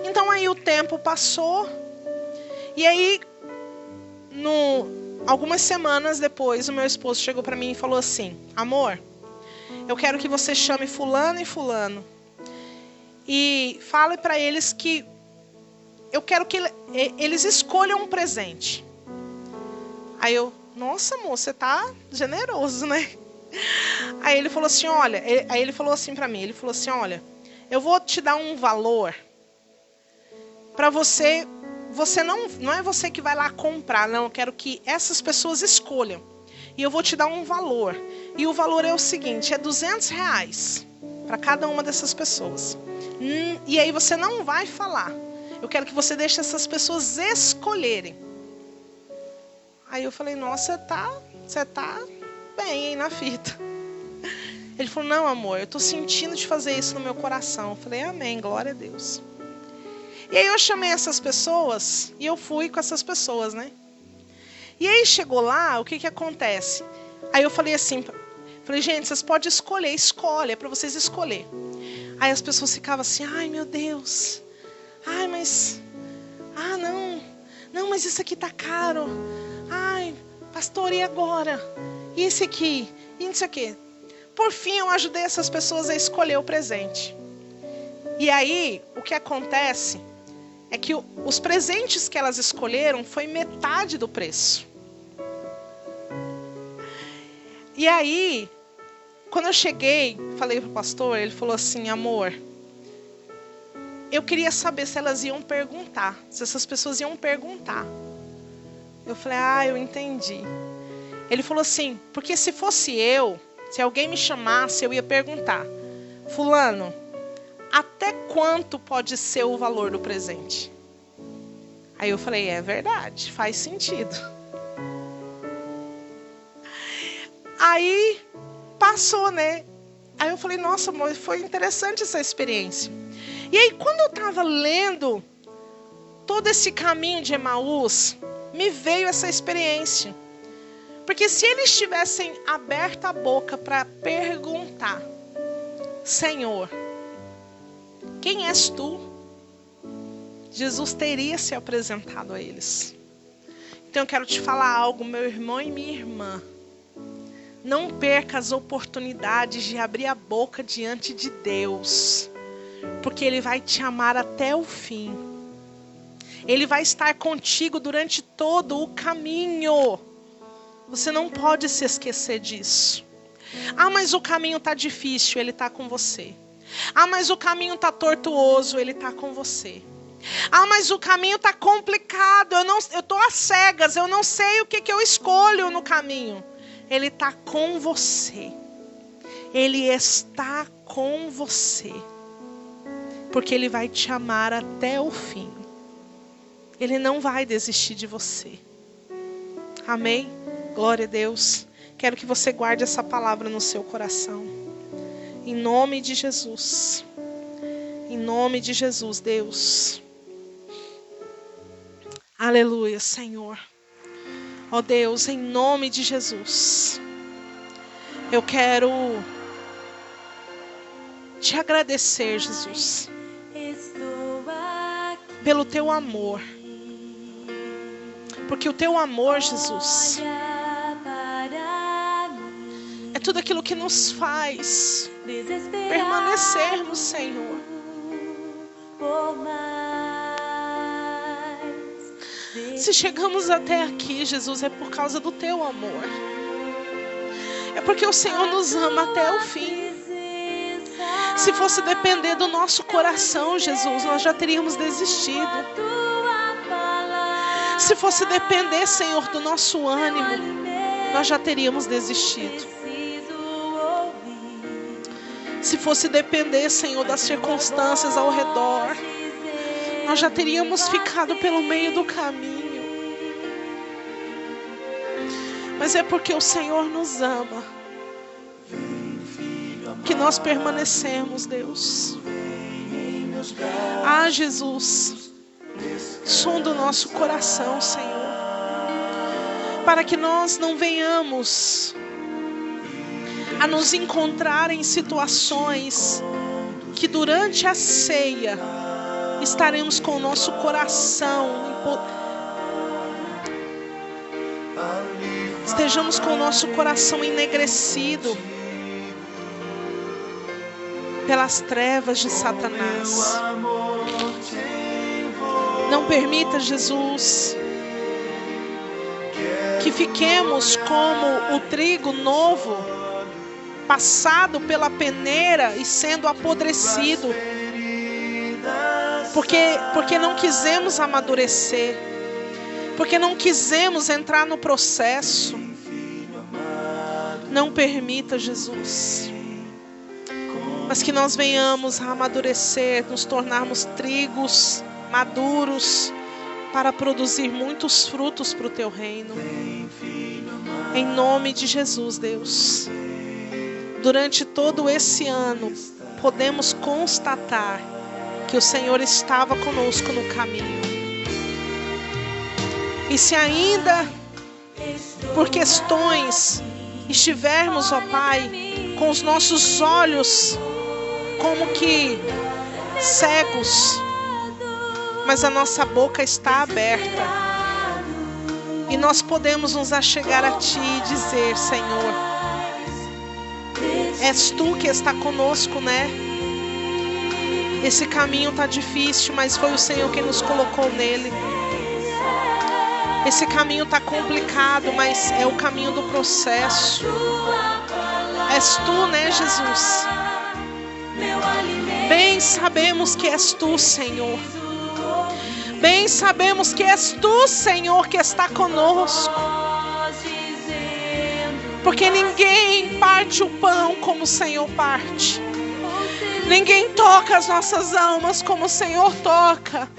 Então aí o tempo passou e aí algumas semanas depois o meu esposo chegou para mim e falou assim: amor, eu quero que você chame fulano e fulano e fale para eles que eu quero que eles escolham um presente. Aí eu: nossa, amor, você tá generoso, né? Aí ele falou assim: olha, aí ele falou assim pra mim, ele falou assim: olha, eu vou te dar um valor pra você não é você que vai lá comprar, não, eu quero que essas pessoas escolham. E eu vou te dar um valor. E o valor é o seguinte, é R$200 para cada uma dessas pessoas. E aí você não vai falar. Eu quero que você deixe essas pessoas escolherem. Aí eu falei: nossa, você tá bem, hein, na fita. Ele falou: não, amor, eu tô sentindo de fazer isso no meu coração. Eu falei: amém, glória a Deus. E aí eu chamei essas pessoas e eu fui com essas pessoas, né? E aí chegou lá, o que acontece? Aí eu falei assim, gente, vocês podem escolher, escolhe, é para vocês escolher. Aí as pessoas ficavam assim: ai, meu Deus, ai, mas, não, mas isso aqui tá caro. Ai, pastor, e agora? E esse aqui? E isso aqui? Por fim, eu ajudei essas pessoas a escolher o presente. E aí, o que acontece é que os presentes que elas escolheram foi metade do preço. E aí, quando eu cheguei, falei pro pastor, ele falou assim: amor, eu queria saber se elas iam perguntar, se essas pessoas iam perguntar. Eu falei: eu entendi. Ele falou assim: porque se fosse eu, se alguém me chamasse, eu ia perguntar: fulano, até quanto pode ser o valor do presente? Aí eu falei: é verdade, faz sentido. Aí passou, né? Aí eu falei: nossa, amor, foi interessante essa experiência. E aí quando eu estava lendo todo esse caminho de Emaús, me veio essa experiência. Porque se eles tivessem aberto a boca para perguntar: Senhor, quem és tu? Jesus teria se apresentado a eles. Então eu quero te falar algo, meu irmão e minha irmã. Não perca as oportunidades de abrir a boca diante de Deus. Porque Ele vai te amar até o fim. Ele vai estar contigo durante todo o caminho. Você não pode se esquecer disso. Mas o caminho está difícil, Ele está com você. Mas o caminho está tortuoso, Ele está com você. Mas o caminho está complicado, eu estou às cegas, eu não sei o que eu escolho no caminho. Ele está com você. Ele está com você. Porque Ele vai te amar até o fim. Ele não vai desistir de você. Amém? Glória a Deus. Quero que você guarde essa palavra no seu coração. Em nome de Jesus. Em nome de Jesus, Deus. Aleluia, Senhor. Ó Deus, em nome de Jesus. Eu quero te agradecer, Jesus. Estou pelo teu amor. Porque o teu amor, Jesus, é tudo aquilo que nos faz permanecermos, Senhor. Se chegamos até aqui, Jesus, é por causa do teu amor. É porque o Senhor nos ama até o fim. Se fosse depender do nosso coração, Jesus, nós já teríamos desistido. Se fosse depender, Senhor, do nosso ânimo, nós já teríamos desistido. Se fosse depender, Senhor, das circunstâncias ao redor, nós já teríamos ficado pelo meio do caminho. Mas é porque o Senhor nos ama que nós permanecemos, Deus. Ah, Jesus, sonda o nosso coração, Senhor, para que nós não venhamos a nos encontrar em situações que durante a ceia estaremos com o nosso coração, estejamos com o nosso coração enegrecido pelas trevas de Satanás. Não permita, Jesus, que fiquemos como o trigo novo, passado pela peneira e sendo apodrecido, porque não quisemos amadurecer, porque não quisemos entrar no processo. Não permita, Jesus, mas que nós venhamos a amadurecer, nos tornarmos trigos maduros para produzir muitos frutos para o teu reino. Em nome de Jesus, Deus. Durante todo esse ano, podemos constatar que o Senhor estava conosco no caminho. E se ainda por questões estivermos, ó Pai, com os nossos olhos como que cegos, mas a nossa boca está aberta e nós podemos nos achegar a Ti e dizer: Senhor, és Tu que está conosco, né? Esse caminho está difícil, mas foi o Senhor quem nos colocou nele. Esse caminho está complicado, mas é o caminho do processo. És Tu, né, Jesus? Bem sabemos que és Tu, Senhor. Bem sabemos que és Tu, Senhor, que está conosco. Porque ninguém parte o pão como o Senhor parte. Ninguém toca as nossas almas como o Senhor toca.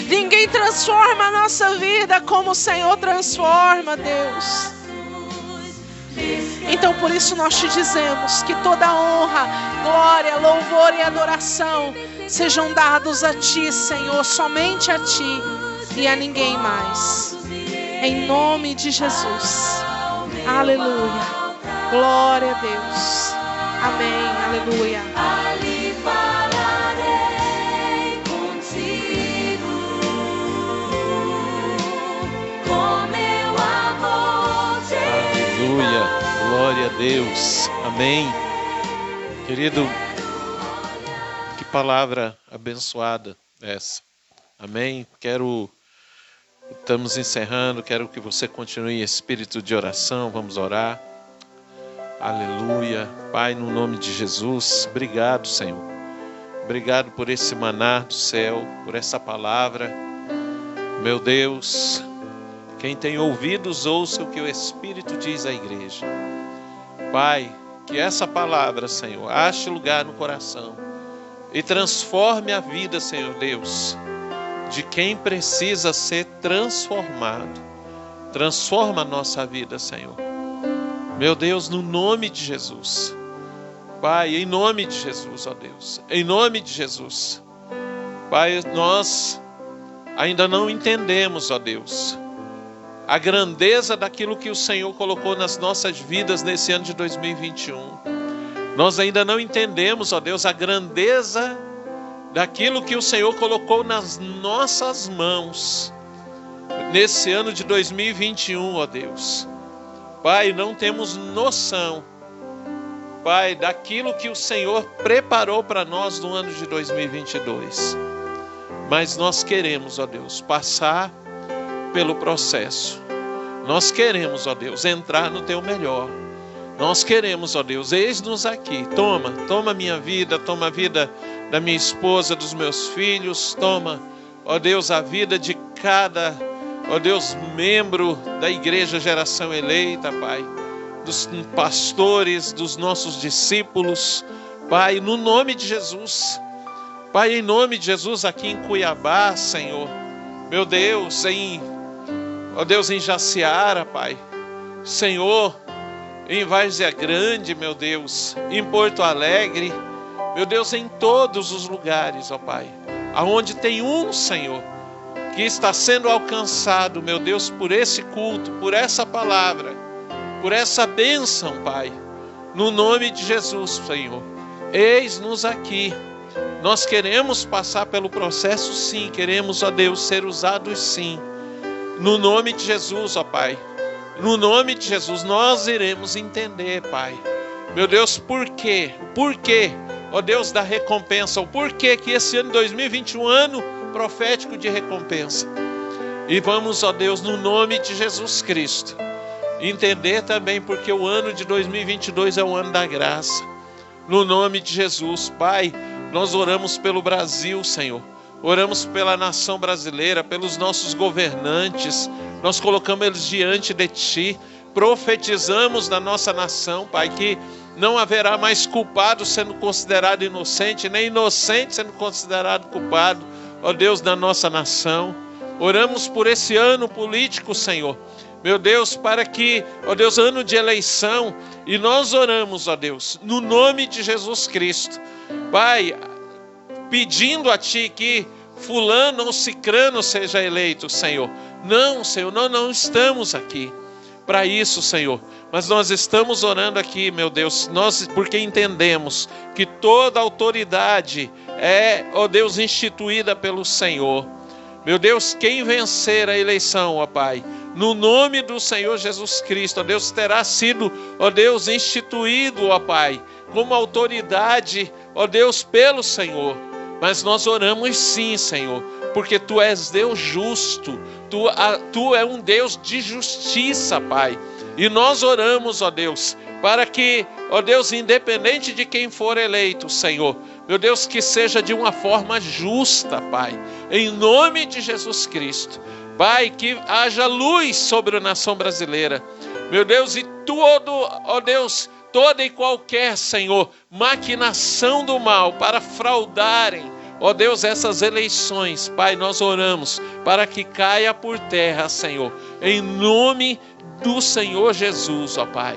Ninguém transforma a nossa vida como o Senhor transforma, Deus. Então por isso nós te dizemos que toda honra, glória, louvor e adoração sejam dados a Ti, Senhor, somente a Ti e a ninguém mais. Em nome de Jesus. Aleluia. Glória a Deus. Amém. Aleluia. Ali falarei contigo, com meu amor te Aleluia, glória a Deus, amém. Querido, que palavra abençoada essa, amém. Estamos encerrando, quero que você continue em espírito de oração, vamos orar. Aleluia. Pai, no nome de Jesus, obrigado, Senhor. Obrigado por esse maná do céu, por essa palavra. Meu Deus, quem tem ouvidos, ouça o que o Espírito diz à igreja. Pai, que essa palavra, Senhor, ache lugar no coração e transforme a vida, Senhor Deus, de quem precisa ser transformado. Transforma a nossa vida, Senhor. Meu Deus, no nome de Jesus. Pai, em nome de Jesus, ó Deus. Em nome de Jesus. Pai, nós ainda não entendemos, ó Deus, a grandeza daquilo que o Senhor colocou nas nossas vidas nesse ano de 2021. Nós ainda não entendemos, ó Deus, a grandeza daquilo que o Senhor colocou nas nossas mãos, nesse ano de 2021, ó Deus. Pai, não temos noção, Pai, daquilo que o Senhor preparou para nós no ano de 2022. Mas nós queremos, ó Deus, passar pelo processo. Nós queremos, ó Deus, entrar no Teu melhor. Nós queremos, ó Deus, eis-nos aqui. Toma minha vida, toma a vida da minha esposa, dos meus filhos. Toma, ó Deus, a vida de cada, ó Deus, membro da Igreja Geração Eleita, Pai. Dos pastores, dos nossos discípulos. Pai, no nome de Jesus. Pai, em nome de Jesus, aqui em Cuiabá, Senhor. Meu Deus, ó Deus, em Jaciara, Pai. Senhor, em Várzea Grande, meu Deus, em Porto Alegre, meu Deus, em todos os lugares, ó Pai, aonde tem um, Senhor, que está sendo alcançado, meu Deus, por esse culto, por essa palavra, por essa bênção, Pai, no nome de Jesus, Senhor. Eis-nos aqui. Nós queremos passar pelo processo, sim, queremos, ó Deus, ser usados, sim, no nome de Jesus, ó Pai. No nome de Jesus, nós iremos entender, Pai. Meu Deus, por quê? Por quê, ó Deus da recompensa? O porquê que esse ano 2021 ano profético de recompensa. E vamos, ó Deus, no nome de Jesus Cristo, entender também porque o ano de 2022 é o ano da graça. No nome de Jesus, Pai, nós oramos pelo Brasil, Senhor. Oramos pela nação brasileira, pelos nossos governantes. Nós colocamos eles diante de Ti. Profetizamos na nossa nação, Pai, que não haverá mais culpado sendo considerado inocente, nem inocente sendo considerado culpado, ó Deus, da nossa nação. Oramos por esse ano político, Senhor. Meu Deus, para que, ó Deus, ano de eleição, e nós oramos, ó Deus, no nome de Jesus Cristo. Pai, pedindo a Ti que fulano ou cicrano seja eleito, Senhor. Não, Senhor, nós não estamos aqui para isso, Senhor. Mas nós estamos orando aqui, meu Deus, porque entendemos que toda autoridade é, ó Deus, instituída pelo Senhor. Meu Deus, quem vencer a eleição, ó Pai, no nome do Senhor Jesus Cristo, ó Deus, terá sido, ó Deus, instituído, ó Pai, como autoridade, ó Deus, pelo Senhor. Mas nós oramos sim, Senhor, porque Tu és Deus justo, Tu é um Deus de justiça, Pai. E nós oramos, ó Deus, para que, ó Deus, independente de quem for eleito, Senhor, meu Deus, que seja de uma forma justa, Pai, em nome de Jesus Cristo. Pai, que haja luz sobre a nação brasileira, meu Deus, e todo, ó Deus, toda e qualquer, Senhor, maquinação do mal para fraudarem, ó Deus, essas eleições, Pai, nós oramos para que caia por terra, Senhor, em nome do Senhor Jesus, ó Pai.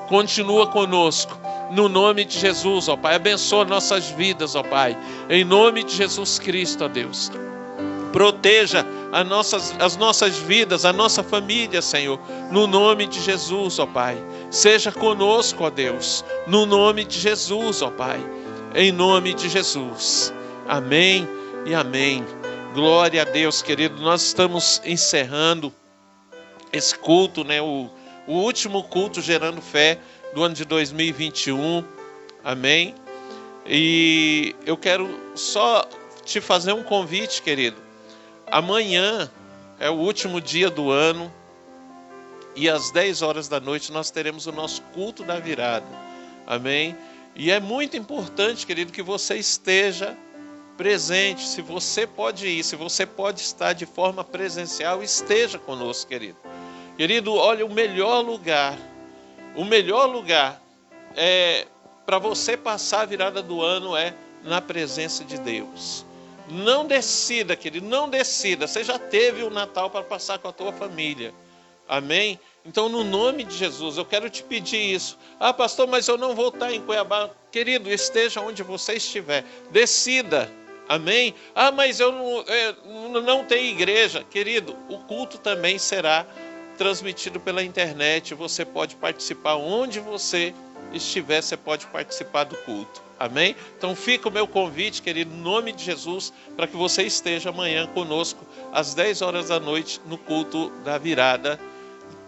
Continua conosco, no nome de Jesus, ó Pai. Abençoa nossas vidas, ó Pai, em nome de Jesus Cristo, ó Deus. Proteja as nossas vidas, a nossa família, Senhor, no nome de Jesus, ó Pai. Seja conosco, ó Deus, no nome de Jesus, ó Pai, em nome de Jesus. Amém e amém. Glória a Deus, querido. Nós estamos encerrando esse culto, né? O último culto Gerando Fé do ano de 2021. Amém. E eu quero só te fazer um convite, querido. Amanhã é o último dia do ano e às 10 horas da noite nós teremos o nosso culto da virada. Amém? E é muito importante, querido, que você esteja presente. Se você pode ir, se você pode estar de forma presencial, esteja conosco, querido. Querido, olha, o melhor lugar para você passar a virada do ano é na presença de Deus. Não decida, querido, não decida. Você já teve o Natal para passar com a tua família. Amém? Então, no nome de Jesus, eu quero te pedir isso. Ah, pastor, mas eu não vou estar em Cuiabá. Querido, esteja onde você estiver. Decida. Amém? Ah, mas eu não tenho igreja. Querido, o culto também será transmitido pela internet. Você pode participar onde você estiver, você pode participar do culto. Amém? Então fica o meu convite, querido, em nome de Jesus, para que você esteja amanhã conosco às 10 horas da noite no culto da virada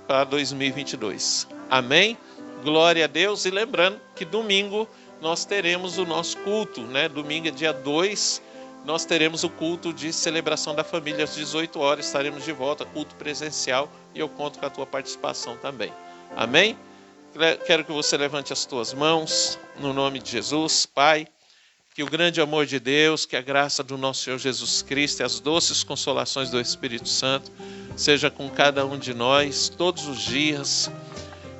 para 2022. Amém? Glória a Deus. E lembrando que domingo nós teremos o nosso culto, né? Domingo é dia 2, nós teremos o culto de celebração da família às 18 horas, estaremos de volta, culto presencial, e eu conto com a tua participação também. Amém? Quero que você levante as tuas mãos, no nome de Jesus. Pai, que o grande amor de Deus, que a graça do nosso Senhor Jesus Cristo e as doces consolações do Espírito Santo seja com cada um de nós, todos os dias,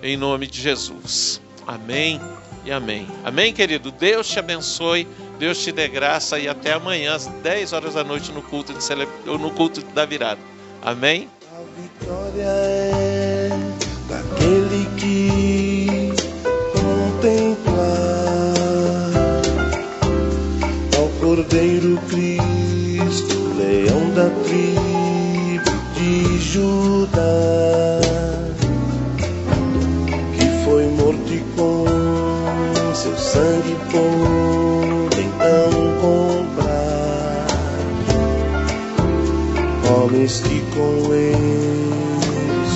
em nome de Jesus. Amém e amém. Amém, querido? Deus te abençoe, Deus te dê graça, e até amanhã às 10 horas da noite no culto, no culto da virada. Amém? A vitória é daquele que contemplar ao Cordeiro Cristo, leão da tribo de Judá, que foi morto e com seu sangue pôde então comprar homens que com ele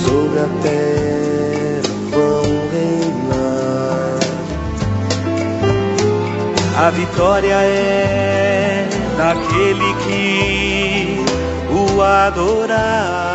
sobre a terra vão reinar. A vitória é daquele que o adorar.